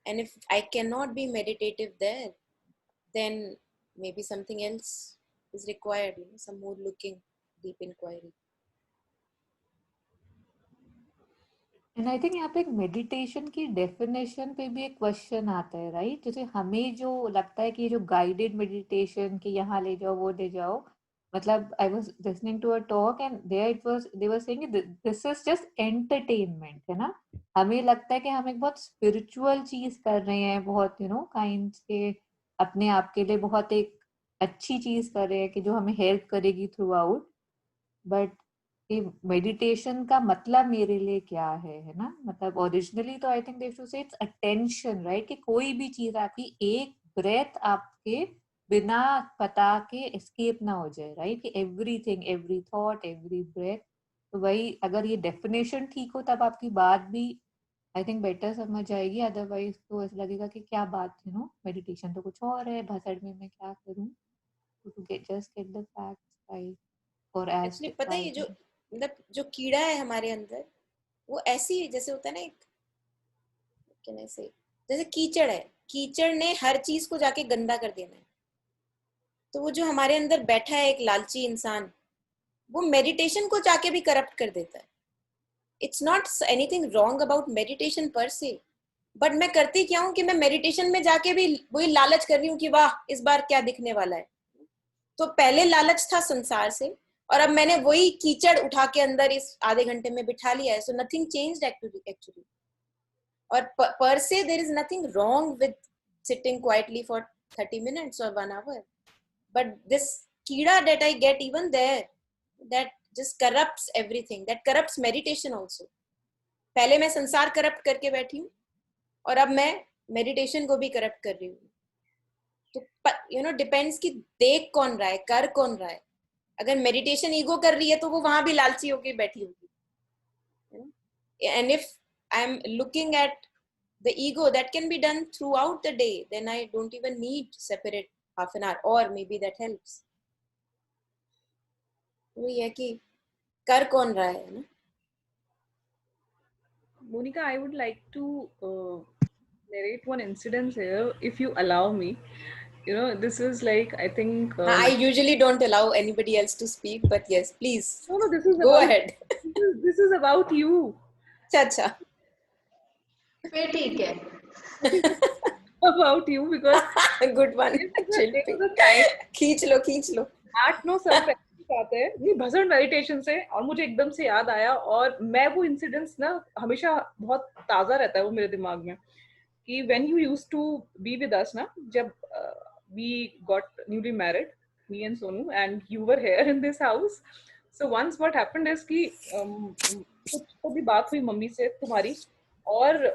And if I cannot be meditative there, then maybe something else is required, some more looking, deep inquiry. And I think यहाँ पे एक meditation की definition पे भी एक question आता है, right? जैसे हमें जो लगता है कि जो गाइडेड मेडिटेशन कि यहाँ ले जाओ वो ले जाओ, मतलब I was listening to a talk and there it was they were saying this is just entertainment, है ना? हमें लगता है कि हम एक बहुत स्पिरिचुअल चीज कर रहे हैं, बहुत काइंड के अपने आप के लिए बहुत एक अच्छी चीज कर रहे हैं कि जो हमें हेल्प करेगी थ्रू आउट. बट कि मेडिटेशन का मतलब मेरे लिए क्या है ना? मतलब ओरिजिनली तो I think they should say it's attention, right? कि कोई भी चीज आपकी एक ब्रेथ आपके बिना पता के एस्केप ना हो जाए, राइट? कि everything, every thought, every breath. तो वही अगर ये डेफिनेशन ठीक हो तब आपकी बात भी आई थिंक बेटर समझ आएगी. अदरवाइज तो ऐसा लगेगा कि क्या बात, मेडिटेशन तो कुछ और है, भसड़ में मैं क्या करूं? To get just get the facts right और एज एक्चुअली पता है, ये जो मतलब जो कीड़ा है हमारे अंदर, वो ऐसी जैसे होता है ना, एक कैन से जैसे कीचड़ है, कीचड़ ने हर चीज को जाके गंदा कर देना है. तो वो जो हमारे अंदर बैठा है एक लालची इंसान, वो मेडिटेशन को जाके भी करप्ट कर देता है. It's not anything wrong about meditation पर से, बट मैं करती क्या हूँ कि मैं मेडिटेशन में जाके भी वही लालच कर रही हूँ कि वाह इस बार क्या दिखने वाला है. तो पहले लालच था संसार से, और अब मैंने वही कीचड़ उठा के अंदर इस आधे घंटे में बिठा लिया है. So nothing changed actually. और पर से there is nothing wrong with sitting quietly for 30 minutes or 1 hour. But this कीड़ा that I get even there, that just corrupts everything. That corrupts meditation also. पहले मैं संसार करप्ट करके बैठी हूँ, और अब मैं मेडिटेशन को भी करप्ट कर रही हूँ. तो डिपेंड्स कि देख कौन रहा है, कर कौन रहा है. अगर मेडिटेशन ईगो कर रही है तो वो वहां भी लालची होके बैठी होगी. And if I am looking at the ego, that can be done throughout the day, then I don't even need separate half an hour, or maybe that helps. वो ये कि कर कौन रहा है ना. Monica, I would like to narrate one incident here, if you allow me. This is like, I think I usually don't allow anybody else to speak, but yes, please. No, this is go about, ahead. This is about you. अच्छा फिर ठीक है. About you, because good one. there was a time खींच लो 8-9 साल पहले आते हैं ये भजन मेडिटेशन से, और मुझे एकदम से याद आया, और मैं वो इंसिडेंट्स ना हमेशा बहुत ताजा रहता है वो मेरे दिमाग में, कि when you used to be with us ना, जब we got newly married, me and Sonu, and you were here in this house. So once what happened is कि कुछ तो भी बात हुई मम्मी से तुम्हारी, और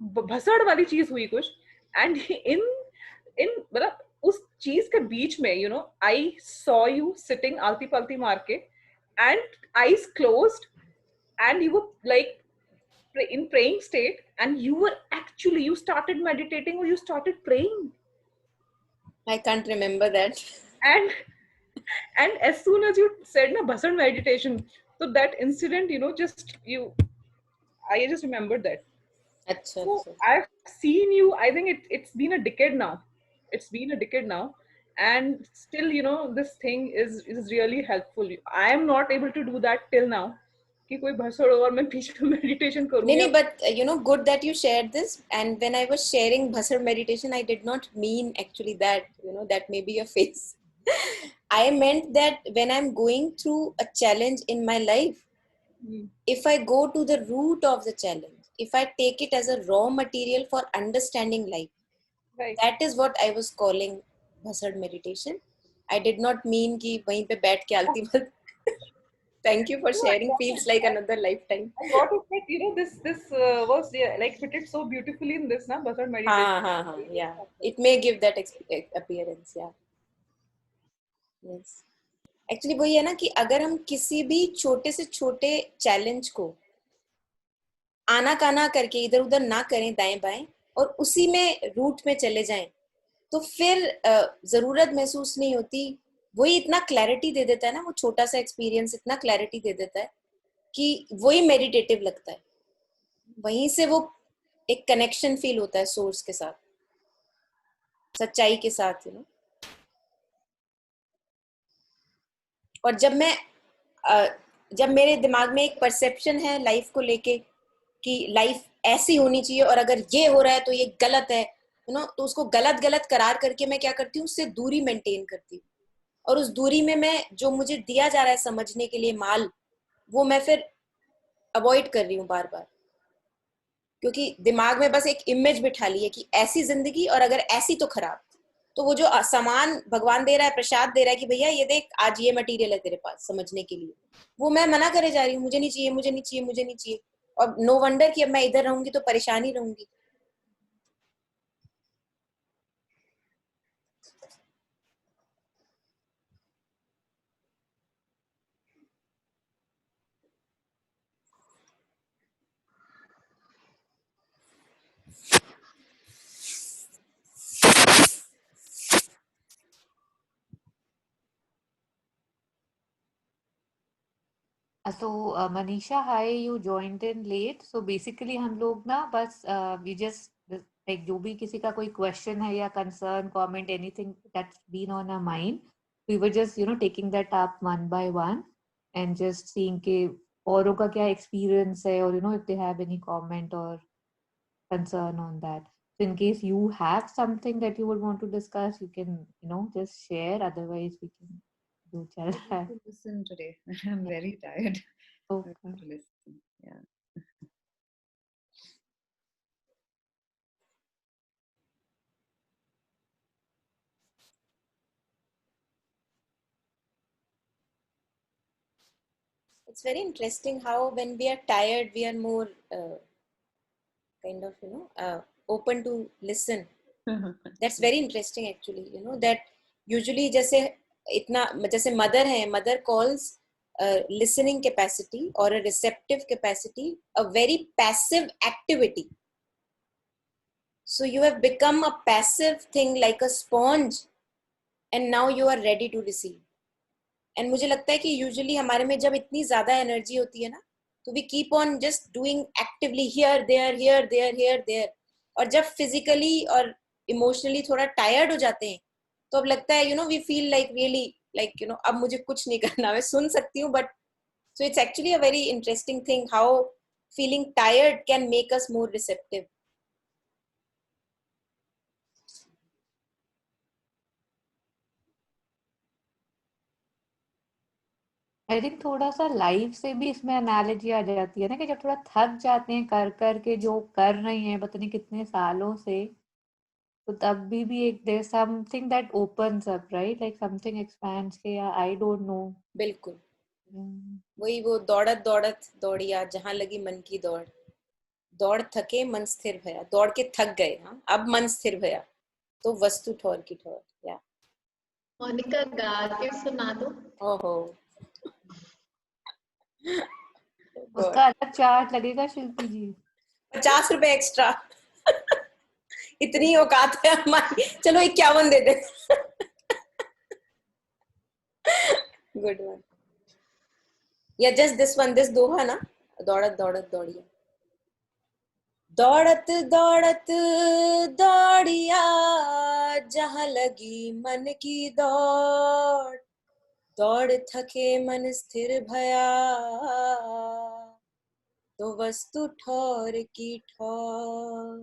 भसड़ वाली चीज हुई कुछ, एंड इन मतलब उस चीज के बीच में आई सॉ यू सिटिंग आलती पलती मार के, and eyes closed, and you were like in praying state, and you started meditating, or you started praying. I can't remember that. And as soon as you said na bhasan meditation, So that incident, I just remembered that. अच्छा So अच्छा I've seen you, I think it's been a decade now. It's been a decade now. And still, this thing is really helpful. I am not able to do that till now. कि कोई भसड़ और मैं पीछे meditation करूँ नहीं या नहीं, but good that you shared this. And when I was sharing Bhasar meditation, I did not mean actually that, that may be a phase. I meant that when I'm going through a challenge in my life, if I go to the root of the challenge, if I take it as a raw material for understanding life, right. that is what I was calling Bhasad meditation. I did not mean कि वहीं पे बैठ के आलती मत. Thank you for sharing. Feels like another lifetime. I got it that this was like fitted so beautifully in this na Bhasad meditation. हाँ, yeah. It may give that appearance, yeah. Yes. Actually वही है ना कि अगर हम किसी भी छोटे से छोटे चैलेंज को आना काना करके इधर उधर ना करें दाएं बाएं और उसी में रूट में चले जाएं, तो फिर जरूरत महसूस नहीं होती. वही इतना क्लैरिटी दे देता है ना, वो छोटा सा एक्सपीरियंस इतना क्लैरिटी दे देता है कि वही मेडिटेटिव लगता है. वहीं से वो एक कनेक्शन फील होता है सोर्स के साथ, सच्चाई के साथ, और जब मेरे दिमाग में एक परसेप्शन है लाइफ को लेके कि लाइफ ऐसी होनी चाहिए और अगर ये हो रहा है तो ये गलत है, तो उसको गलत गलत करार करके मैं क्या करती हूँ, उससे दूरी मेंटेन करती हूँ. और उस दूरी में मैं जो मुझे दिया जा रहा है समझने के लिए माल, वो मैं फिर अवॉइड कर रही हूँ बार बार, क्योंकि दिमाग में बस एक इमेज बिठा ली है कि ऐसी जिंदगी और अगर ऐसी तो खराब. तो वो जो सामान भगवान दे रहा है, प्रसाद दे रहा है कि भैया ये देख आज ये मटेरियल है तेरे पास समझने के लिए, वो मैं मना करे जा रही हूँ. मुझे नहीं चाहिए, मुझे नहीं चाहिए, मुझे नहीं चाहिए. और नो वंडर कि अब मैं इधर रहूंगी तो परेशान ही रहूंगी. So Manisha, hi, you joined in late. So basically हम लोग ना बस we just like जो भी किसी का कोई question है या concern, comment, anything that's been on our mind, we were just taking that up one by one and just seeing के औरों का क्या experience है or if they have any comment or concern on that. So in case you have something that you would want to discuss, you can just share. Otherwise, we can do I chal have to listen today. I'm very tired. I Okay. have to listen. Yeah. It's very interesting how when we are tired, we are more kind of, open to listen. That's very interesting actually, that usually जैसे mother है, mother calls listening capacity or a receptive capacity a very passive activity. So you have become a passive thing like a sponge and now you are ready to receive. And मुझे लगता है कि usually हमारे में जब इतनी ज्यादा energy होती है ना, तो we keep on just doing actively here there here there here there, और जब फिजिकली और इमोशनली थोड़ा टायर्ड हो जाते हैं तो अब लगता है we feel like really like अब मुझे कुछ नहीं करना, मैं सुन सकती हूँ but. So it's actually a very interesting thing how feeling tired can make us more receptive. I think थोड़ा सा लाइफ से भी इसमें एनालॉजी आ जाती है ना कि जब थोड़ा थक जाते हैं कर कर के जो कर रहे हैं पता नहीं कितने सालों से, तो तब भी एक there something that opens up, right, like something expands के, या आई डोंट नो. बिल्कुल वही, वो दौड़त दौड़त दौड़िया जहां लगी मन की दौड़, दौड़ थके मन स्थिर भया, दौड़ के थक गए, हाँ अब मन स्थिर भया तो वस्तु ठौर की ठौर. या मोनिका गा के सुना दो. ओहो उसका अलग चार्ज लगेगा शिल्पी जी. 50 रुपए एक्स्ट्रा. इतनी औकात है हमारी, चलो 51 दे दे. Good one. या जस्ट दिस वन, दिस दोहा ना, दौड़त दौड़त दौड़िया, दौड़त दौड़त दौड़िया, जहां लगी मन की दौड़, दौड़ थके मन स्थिर भया, तो वस्तु ठौर की ठौर।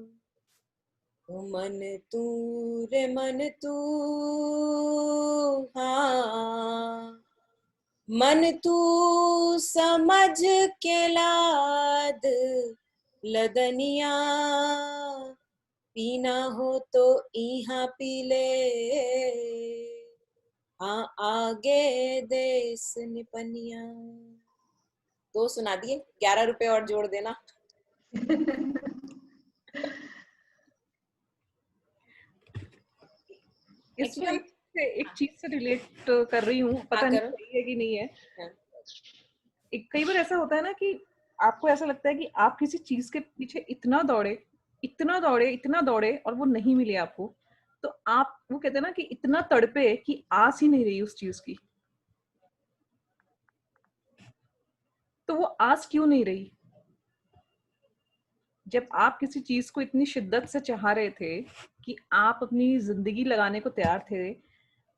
तो मन तू रे मन तू, हाँ मन तू समझ के लाद लदनिया, पीना हो तो इहा पी ले, हाँ आगे देश निपनिया। दो सुना दिए, 11 रुपए और जोड़ देना। इसमें Actually, एक चीज से रिलेट कर रही हूँ, पता नहीं करो। सही है कि नहीं है। हाँ। कई बार ऐसा होता है ना कि आपको ऐसा लगता है कि आप किसी चीज के पीछे इतना दौड़े, इतना दौड़े, इतना दौड़े और वो नहीं मिले आपको, तो आप वो कहते हैं ना कि इतना तड़पे कि आस ही नहीं रही उस चीज की। तो वो आस क्यों नहीं रही? जब आप किसी चीज को इतनी शिद्दत से चाह रहे थे कि आप अपनी जिंदगी लगाने को तैयार थे,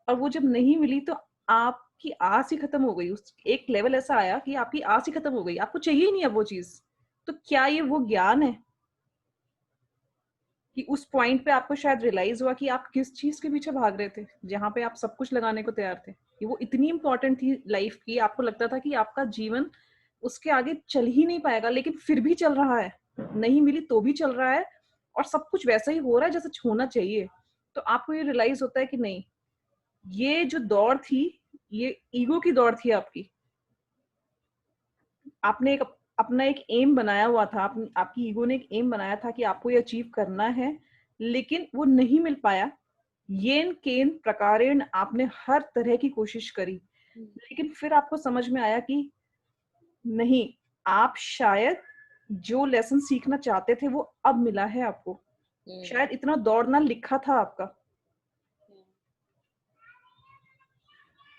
और वो जब नहीं मिली तो आपकी आस ही खत्म हो गई। उस एक लेवल ऐसा आया कि आपकी आस ही खत्म हो गई, आपको चाहिए ही नहीं अब वो चीज। तो क्या ये वो ज्ञान है कि उस पॉइंट पे आपको शायद रियलाइज हुआ कि आप किस चीज के पीछे भाग रहे थे, जहां पे आप सब कुछ लगाने को तैयार थे? कि वो इतनी इंपॉर्टेंट थी लाइफ की, आपको लगता था कि आपका जीवन उसके आगे चल ही नहीं पाएगा, लेकिन फिर भी चल रहा है, नहीं मिली तो भी चल रहा है, और सब कुछ वैसा ही हो रहा है जैसे होना चाहिए। तो आपको ये रियलाइज होता है कि नहीं, ये जो दौड़ थी, ये ईगो की दौड़ थी आपकी। आपने एक अपना एक एम बनाया हुआ था, आपकी ईगो ने एक एम बनाया था कि आपको ये अचीव करना है, लेकिन वो नहीं मिल पाया। येन केन प्रकारेण आपने हर तरह की कोशिश करी, लेकिन फिर आपको समझ में आया कि नहीं, आप शायद जो लेसन सीखना चाहते थे वो अब मिला है आपको। शायद इतना दौड़ना लिखा था आपका।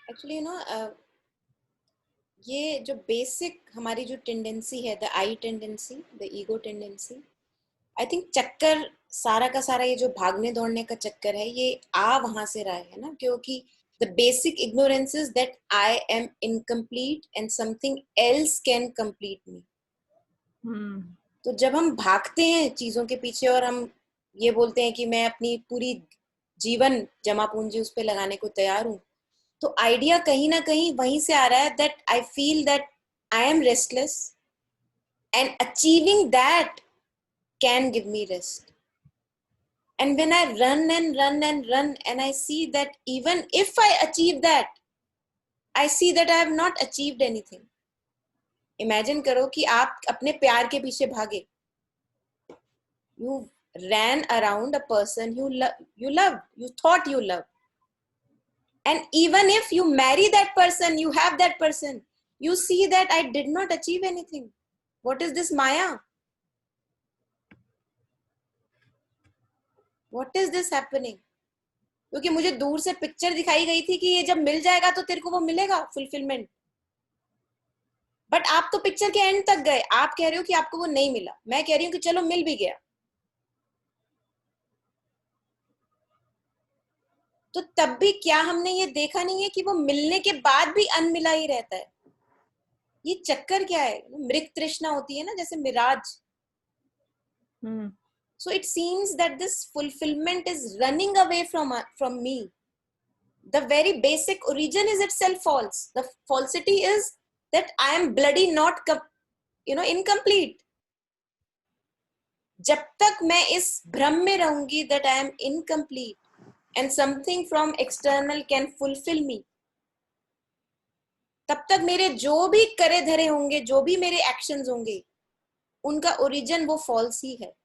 एक्चुअली ये जो बेसिक हमारी जो टेंडेंसी है, the I tendency, the ego tendency, I think चक्कर सारा का सारा ये जो भागने दौड़ने का चक्कर है, ये वहां से रहा है ना, क्योंकि the basic ignorance is that I am incomplete and something else can complete me. तो जब हम भागते हैं चीजों के पीछे और हम ये बोलते हैं कि मैं अपनी पूरी जीवन जमा पूंजी उस पर लगाने को तैयार हूं, तो आइडिया कहीं ना कहीं वहीं से आ रहा है that I feel that I M restless and achieving that can give me rest. And when I run and run and run and I see that even if I achieve that, I see that I have not achieved anything. Imagine करो कि आप अपने प्यार के पीछे भागे. You ran around a person you love, you thought you love. And even if you marry that person, you have that person, you see that I did not achieve anything. What is this Maya? What is this happening? क्योंकि मुझे दूर से picture दिखाई गई थी कि ये जब मिल जाएगा तो तेरे को वो मिलेगा फुलफिलमेंट, बट आप तो पिक्चर के एंड तक गए, आप कह रहे हो कि आपको वो नहीं मिला, मैं कह रही हूँ कि चलो मिल भी गया। तो तब भी क्या हमने ये देखा नहीं है कि वो मिलने के बाद भी अनमिला ही रहता है? ये चक्कर क्या है? मृग तृष्णा होती है ना, जैसे Miraj. So it seems that this fulfillment is running away from me. The very basic origin is itself false. The falsity is that I am bloody not incomplete. जब तक मैं इस भ्रम में रहूंगी that I am incomplete and something from external can fulfill me, तब तक मेरे जो भी करे धरे होंगे, जो भी मेरे एक्शंस होंगे, उनका ओरिजिन वो फॉल्स ही है।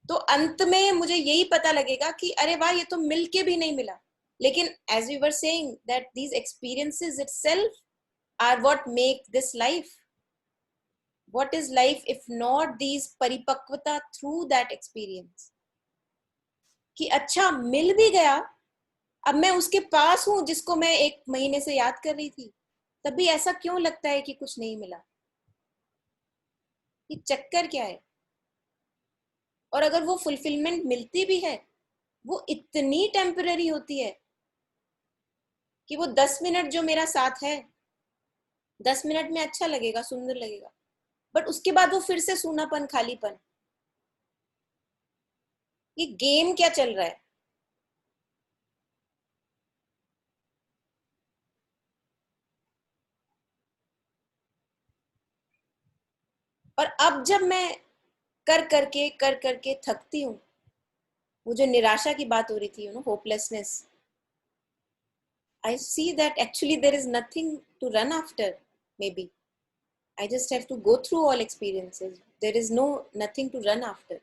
तो अंत में मुझे यही पता लगेगा कि अरे वाह, ये तो मिलके भी नहीं मिला। लेकिन as we were saying that these experiences itself are what make this life. What is life if not these परिपक्वता through that experience? कि अच्छा मिल भी गया, अब मैं उसके पास हूं जिसको मैं 1 महीने से याद कर रही थी, तब भी ऐसा क्यों लगता है कि कुछ नहीं मिला? ये चक्कर क्या है? और अगर वो फुलफिलमेंट मिलती भी है, वो इतनी टेम्पररी होती है कि वो 10 मिनट जो मेरा साथ है, 10 मिनट में अच्छा लगेगा, सुंदर लगेगा, बट उसके बाद वो फिर से सूनापन, खालीपन। ये गेम क्या चल रहा है? और अब जब मैं कर करके थकती हूँ, वो जो निराशा की बात हो रही थी, hopelessness, I see that actually there is nothing to run after. Maybe I just have to go through all experiences. There is nothing to run after.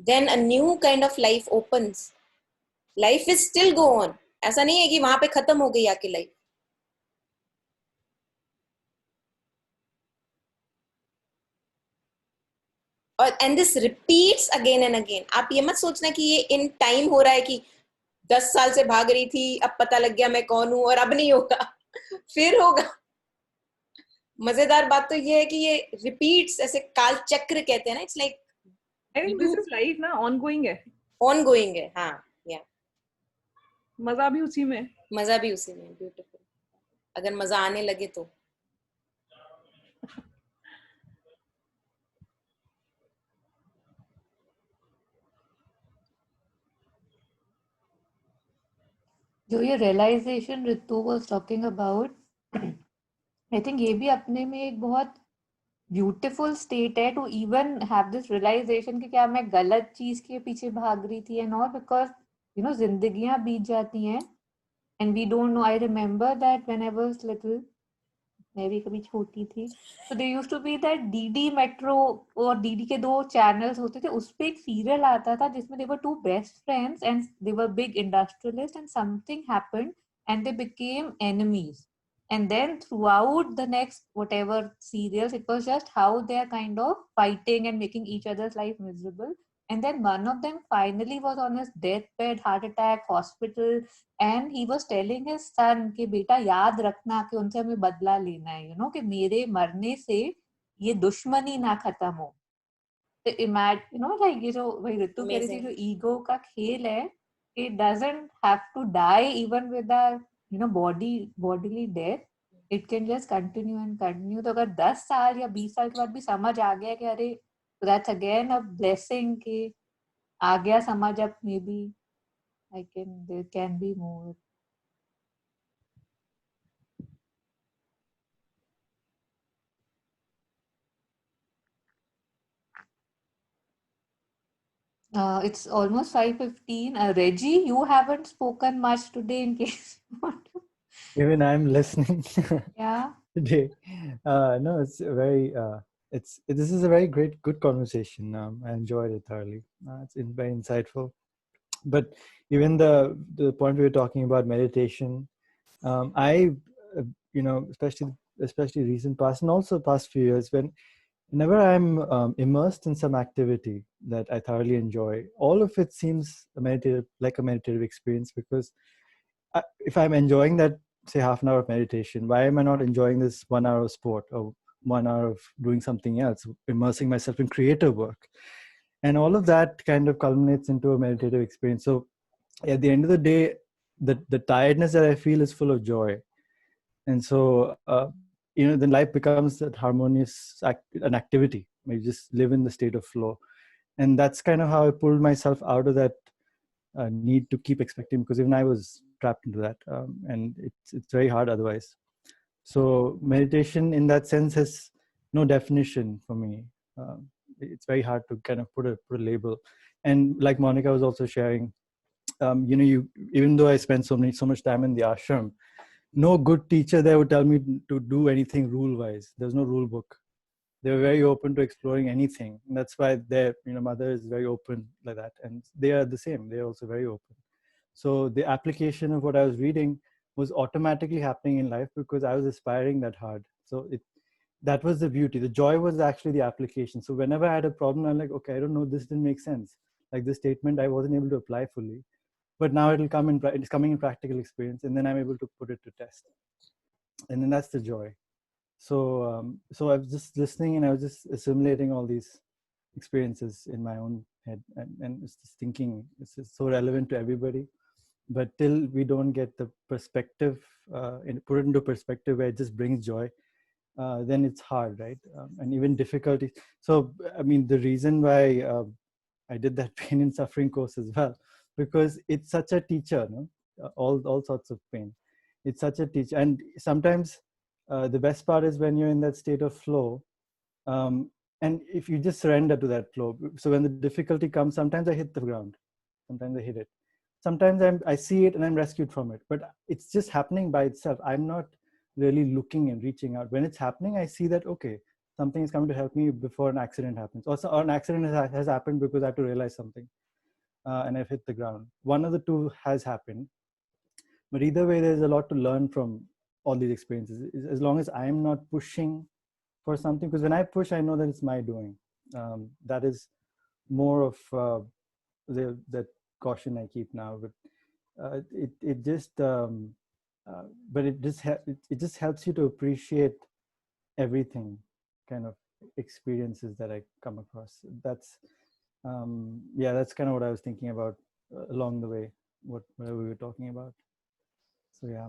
Then a new kind of life opens. Life is still go on. ऐसा नहीं है कि वहां पे खत्म हो गई आके लाइफ. और and this repeats again and again. आप ये मत सोचना कि ये in time हो रहा है कि 10 साल से भाग रही थी, अब पता लग गया मैं कौन हूं और अब नहीं होगा. फिर होगा. मजेदार बात तो ये है कि ये रिपीट्स, ऐसे काल चक्र कहते हैं ना, it's like I think this is life ना, ongoing है. ऑनगोइंग है. हाँ, या मजा भी उसी में. मजा भी उसी में. ब्यूटीफुल. अगर मजा आने लगे तो. जो ये realization Ritu was talking about, I think ये भी अपने में एक बहुत ब्यूटीफुल स्टेट है, to even have this realization कि क्या मैं गलत चीज के पीछे भाग रही थी एंड ऑल, बिकॉज जिंदगियां बीत जाती हैं and we don't know. I remember that when I was little, मैं भी कभी छोटी थी, तो they used to be that DD metro, और डीडी के 2 चैनल्स होते थे, उस पे एक सीरियल आता था जिसमें दे वर 2 best friends and they were big industrialist and something happened and they became enemies. And then throughout the next whatever serials, it was just how they are kind of fighting and making each other's life miserable. And then one of them finally was on his deathbed, heart attack, hospital, and he was telling his son कि बेटा याद रखना कि उनसे हमें बदला लेना है, कि मेरे मरने से ये दुश्मनी ना खत्म हो. तो इमेजिन, लाइक ये जो वही ऋतु कह रही थी, जो ईगो का खेल है, it doesn't have to die even with our bodily death. It can just continue and continue. तो अगर 10 साल या 20 साल के बाद भी समझ आ गया कि अरे, that's again a blessing कि आ गया समझ, अब maybe there can be more. It's almost 5:15. Reggie, you haven't spoken much today in case you want to. Even I'm listening. Yeah. Today. No, it's a very, this is a very good conversation. I enjoyed it thoroughly. It's very insightful. But even the point we were talking about meditation, I, especially recent past and also past few years, whenever I'm immersed in some activity that I thoroughly enjoy, all of it seems like a meditative experience, because if I'm enjoying that, say, half an hour of meditation, why am I not enjoying this 1 hour of sport or 1 hour of doing something else, immersing myself in creative work? And all of that kind of culminates into a meditative experience. So at the end of the day, the tiredness that I feel is full of joy. And so, then life becomes that harmonious an activity. You just live in the state of flow. And that's kind of how I pulled myself out of that need to keep expecting, because even I was trapped into that, and it's very hard otherwise. So meditation in that sense has no definition for me. It's very hard to kind of put a label. And like Monica was also sharing, even though I spent so much time in the ashram, no good teacher there would tell me to do anything rule wise. There's no rule book. They were very open to exploring anything. And that's why their mother is very open like that. And they are the same. They're also very open. So the application of what I was reading was automatically happening in life because I was aspiring that hard. So that was the beauty. The joy was actually the application. So whenever I had a problem, I'm like, okay, I don't know, this didn't make sense. Like this statement, I wasn't able to apply fully. but now it'll come in, it's coming in practical experience, and then I'm able to put it to test, and then that's the joy. So so I was just listening and I was just assimilating all these experiences in my own head, and it's just thinking it's just so relevant to everybody, but till we don't get the perspective and put it into perspective where it just brings joy, then it's hard, right? And even difficulty. So I mean, the reason why I did that pain and suffering course as well, because it's such a teacher, no? All sorts of pain. It's such a teacher, and sometimes the best part is when you're in that state of flow, and if you just surrender to that flow. So when the difficulty comes, sometimes I hit the ground, sometimes I hit it, sometimes I see it and I'm rescued from it. But it's just happening by itself. I'm not really looking and reaching out. When it's happening, I see that okay, something is coming to help me before an accident happens, or an accident has happened because I have to realize something, and I've hit the ground. One of the two has happened, but either way, there's a lot to learn from all these experiences, as long as I'm not pushing for something. Because when I push, I know that it's my doing. That is more of that caution I keep now. But it just helps you to appreciate everything kind of experiences that I come across. That's that's kind of what I was thinking about along the way, whatever we were talking about. So yeah.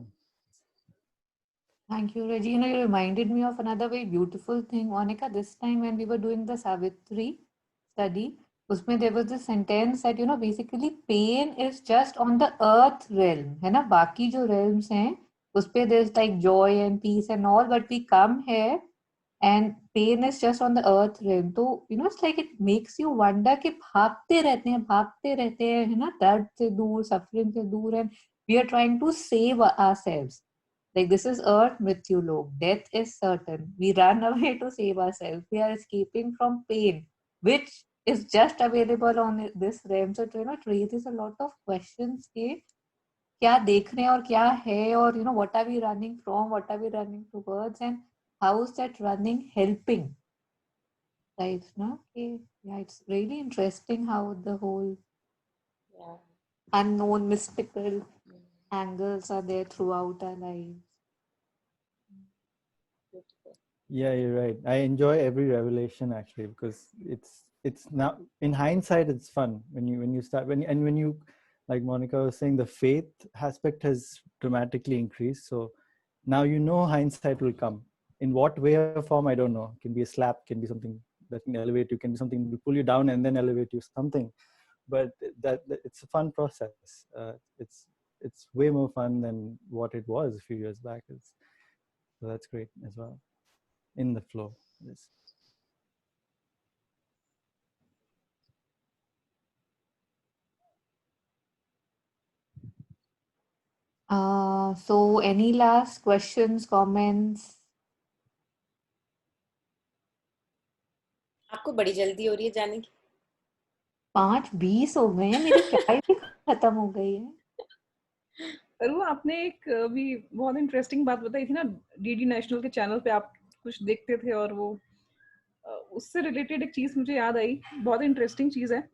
Thank you, Reggie. You know, you reminded me of another very beautiful thing, Monica. This time when we were doing the Savitri study, usme there was this sentence that, you know, basically pain is just on the earth realm. है ना? बाकी जो realms हैं, उसपे there's like joy and peace and all, but we come here and pain is just on the earth realm. तो, you know, it's like it makes you wonder कि भागते रहते हैं, है ना? दर्द से दूर, suffering से दूर, and we are trying to save ourselves. Like, this is earth, mrityu lok. Death is certain. We run away to save ourselves. We are escaping from pain, which is just available on this realm. So, you know, it raises a lot of questions. कि क्या देख रहे हैं और क्या है, और, you know, what are we running from? What are we running towards? And how is that running helping? Right? No? Okay. Yeah, it's really interesting how the whole unknown, mystical angles are there throughout our lives. Yeah, you're right. I enjoy every revelation actually, because it's now in hindsight it's fun when you start when you, like Monica was saying, the faith aspect has dramatically increased. So now you know hindsight will come. In what way or form, I don't know. It can be a slap, can be something that can elevate you, can be something to pull you down and then elevate you, something. But that it's a fun process. It's way more fun than what it was a few years back. So that's great as well. In the flow. Yes. So any last questions, comments? आपको बड़ी जल्दी हो रही है जाने की? 5:20 हो गए हैं, मेरी फ्लाइट भी खत्म हो गई है। अरु, आपने एक अभी बहुत इंटरेस्टिंग बात बताई थी ना, डीडी नेशनल के चैनल पे आप कुछ देखते थे, और वो उससे रिलेटेड एक चीज मुझे याद आई, बहुत इंटरेस्टिंग चीज है।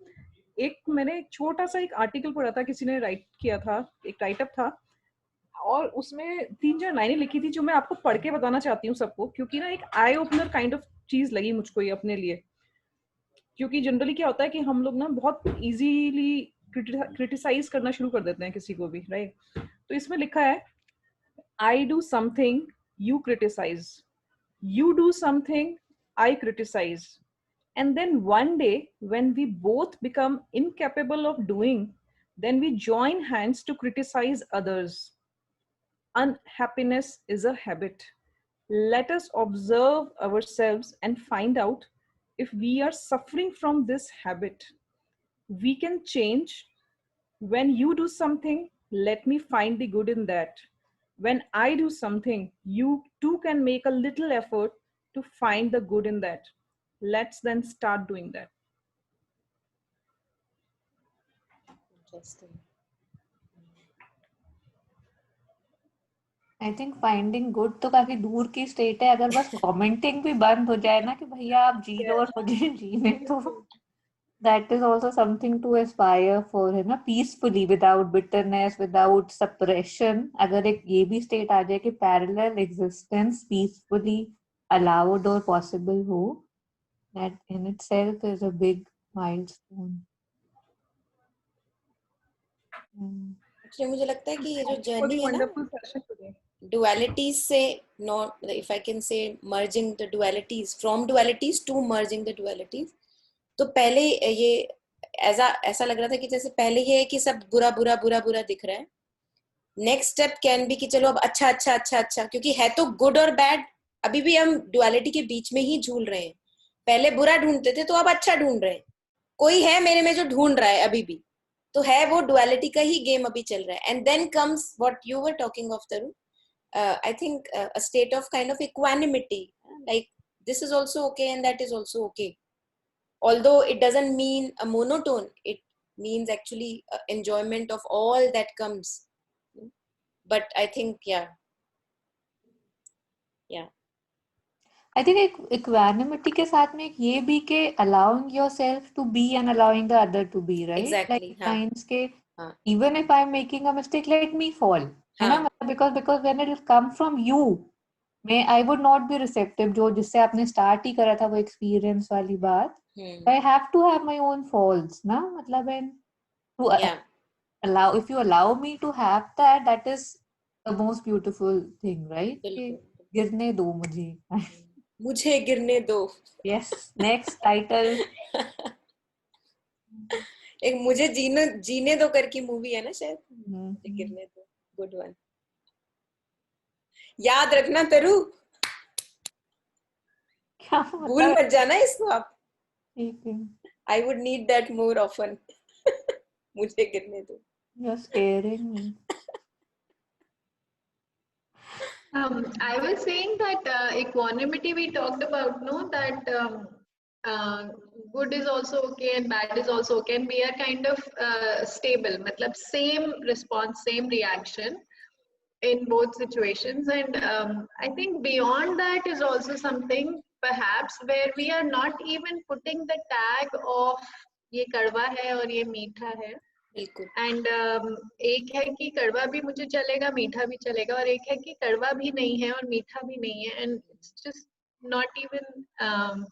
मैंने एक छोटा सा एक आर्टिकल पढ़ा था, किसी ने राइट किया था, एक राइटअप था, और उसमें 3-4 लाइनें लिखी थी जो मैं आपको पढ़ के बताना चाहती हूँ सबको, क्योंकि ना एक आई ओपनर काइंड ऑफ चीज लगी मुझको ये अपने लिए। क्योंकि जनरली क्या होता है कि हम लोग ना बहुत इजीली क्रिटिसाइज करना शुरू कर देते हैं किसी को भी, राइट? तो इसमें लिखा है, I do something, you criticize, you do something, I criticize, and then one day when we both become incapable of doing, then we join hands to criticize others. Unhappiness is a habit. Let us observe ourselves and find out if we are suffering from this habit. We can change. When you do something, let me find the good in that. When I do something, you too can make a little effort to find the good in that. Let's then start doing that. Interesting. I think finding good तो काफी दूर की state है। अगर बस commenting भी बंद हो जाए ना कि भैया आप जी लो और मुझे जीने दो, that is also something to aspire for, है ना, peacefully, without bitterness, without suppression. अगर एक ये भी state आ जाए कि parallel existence peacefully allowed or possible हो, that in itself is a big milestone. Actually, मुझे लगता है कि ये जो For the जर्नी है ना, wonderful session today. dualities से, not, if I can say, merging the dualities, from dualities to merging the dualities. तो पहले ये ऐसा लग रहा था कि जैसे पहले ये है कि सब बुरा बुरा बुरा बुरा दिख रहा है. नेक्स्ट स्टेप कैन बी कि चलो अब अच्छा अच्छा अच्छा अच्छा, क्योंकि है तो गुड और बैड, अभी भी हम डुअलिटी के बीच में ही झूल रहे हैं. पहले बुरा ढूंढते थे तो अब अच्छा ढूंढ रहे हैं. कोई है मेरे में जो ढूंढ रहा है अभी भी, तो है वो डुअलिटी का ही गेम अभी चल रहा है. And then comes what you were talking of Tarun, I think a state of kind of equanimity, like this is also okay and that is also okay, although it doesn't mean a monotone, it means actually enjoyment of all that comes. But I think yeah. I think equanimity के साथ में एक ये भी के allowing yourself to be and allowing the other to be, right? Exactly, Like हाँ. kinds के हाँ. even if I'm making a mistake, let me fall, है ना, हाँ. because when it will come from you, I would not be receptive. जो जिससे आपने start ही करा था वो experience वाली बात, I have to have my own faults, ना, मतलब and to Yeah. allow, if you allow me to have that, that is the most beautiful thing, right? कि गिरने दो मुझे गिरने दो. Yes, next title. एक मुझे जीने दो करके मूवी है ना शायद, मुझे गिरने दो. Good one. याद रखना तरु, क्या भूल मत जाना इसको आप. ठीक है. I would need that more often. मुझे गिरने दो. You're scaring me. I was saying that equanimity we talked about, no, that good is also okay and bad is also okay, and we are kind of stable, matlab same response, same reaction in both situations. And I think beyond that is also something perhaps where we are not even putting the tag of ये कड़वा है और ये मीठा है. बिल्कुल. And एक है कि कड़वा भी मुझे चलेगा, मीठा भी चलेगा, और एक है कि कड़वा भी नहीं है और मीठा भी नहीं है. And it's just not even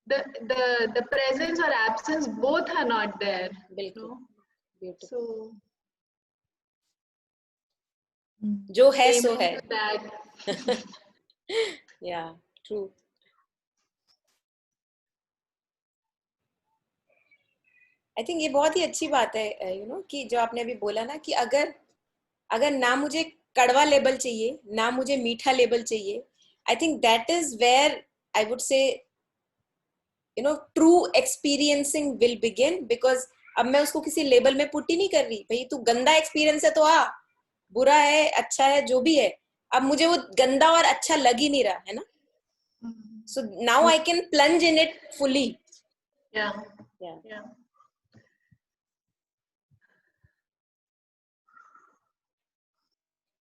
the presence or absence, both are not there. बिल्कुल. Beautiful. So जो है सो है. Yeah, true. I think ये बहुत ही अच्छी बात है, you know, कि जो आपने अभी बोला ना कि अगर ना मुझे कड़वा लेबल चाहिए ना मुझे मीठा लेबल चाहिए, I think that is where I would say, you know, true experiencing will begin, because अब मैं उसको किसी लेबल में पुट ही नहीं कर रही. भाई तू गंदा एक्सपीरियंस है तो बुरा है अच्छा है जो भी है, अब मुझे वो गंदा और अच्छा लग ही नहीं रहा है ना. So now I can plunge in it fully. Yeah.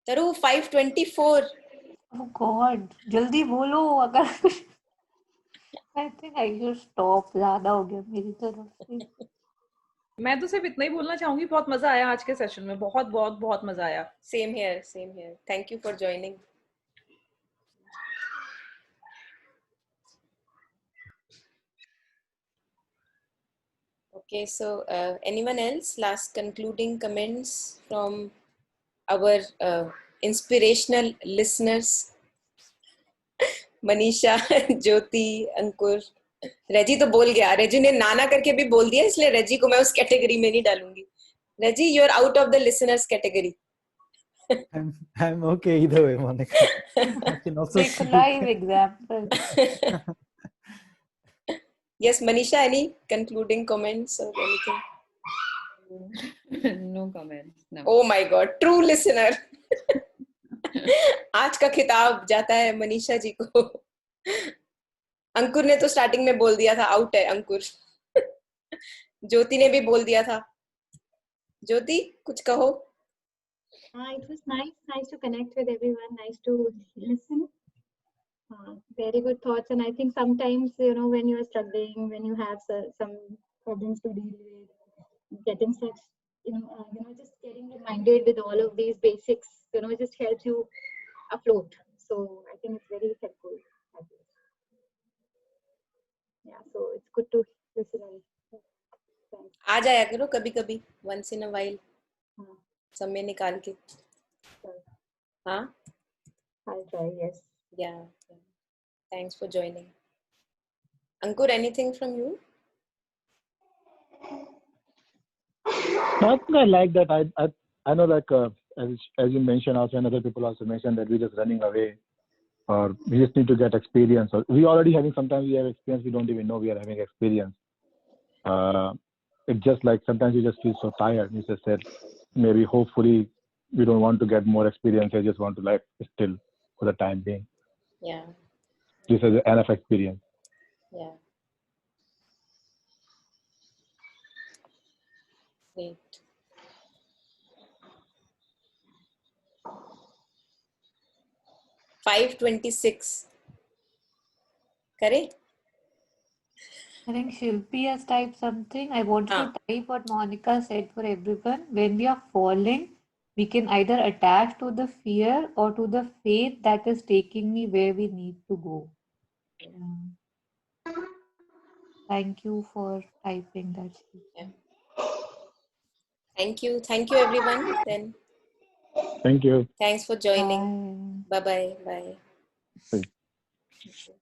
Taru, 5:24. Oh God, जल्दी बोलो अगर. I think I should stop. ज़्यादा हो गया मेरी तरफ से. मैं तो सिर्फ इतना ही बोलना चाहूंगी, बहुत मजा आया आज के सेशन में, बहुत बहुत बहुत मजा आया. Same here, same here. Thank you for joining. Okay, so anyone else, last concluding comments from our inspirational listeners? Manisha, ज्योति, अंकुर. रेजी तो बोल गया, रेजी ने नाना करके भी बोल दिया, इसलिए रेजी को मैं उस कैटेगरी में नहीं डालूंगी. रेजी, you are out of the listeners category. I'm okay either way, Monica. I can also Take a live example. Yes, Manisha, any concluding comments or anything? No comments. No. Oh my God, true listener. आज का खिताब जाता है मनीषा जी को. अंकुर ने तो starting में बोल दिया था, आउट है अंकुर. ज्योति ने भी बोल दिया था. ज्योति, कुछ कहो. It was nice to connect with everyone, nice to listen. Very good thoughts, and I think sometimes, you know, when you are struggling, when you have some problems to deal with, getting such, just getting reminded with all of these basics, just helps you afloat. So I think it's very helpful. Yeah, so it's good to listen in. Thanks. आ जाया करो कभी कभी, once in a while, हाँ, समय निकाल के. sure. हाँ. I'll try, yes. Yeah. Thanks for joining. Ankur, anything from you? I think I like that. I know, like as you mentioned also, and other people also mentioned, that we're just running away, or we just need to get experience. Or we already having, sometimes we have experience, we don't even know we are having experience. It's just like sometimes you just feel so tired. You just said maybe hopefully we don't want to get more experience. I just want to live still for the time being. Yeah. This is enough experience. Yeah. Great. $5.26. Correct? I think Shilpi has typed something. I wanted to type what Monica said for everyone. When we are falling, we can either attach to the fear or to the faith that is taking me where we need to go. Yeah. Thank you for typing that, Shilpi. Yeah. Thank you. Thank you, everyone. Then. Thank you. Thanks for joining. Bye. Bye-bye. Bye. Bye. Thank you.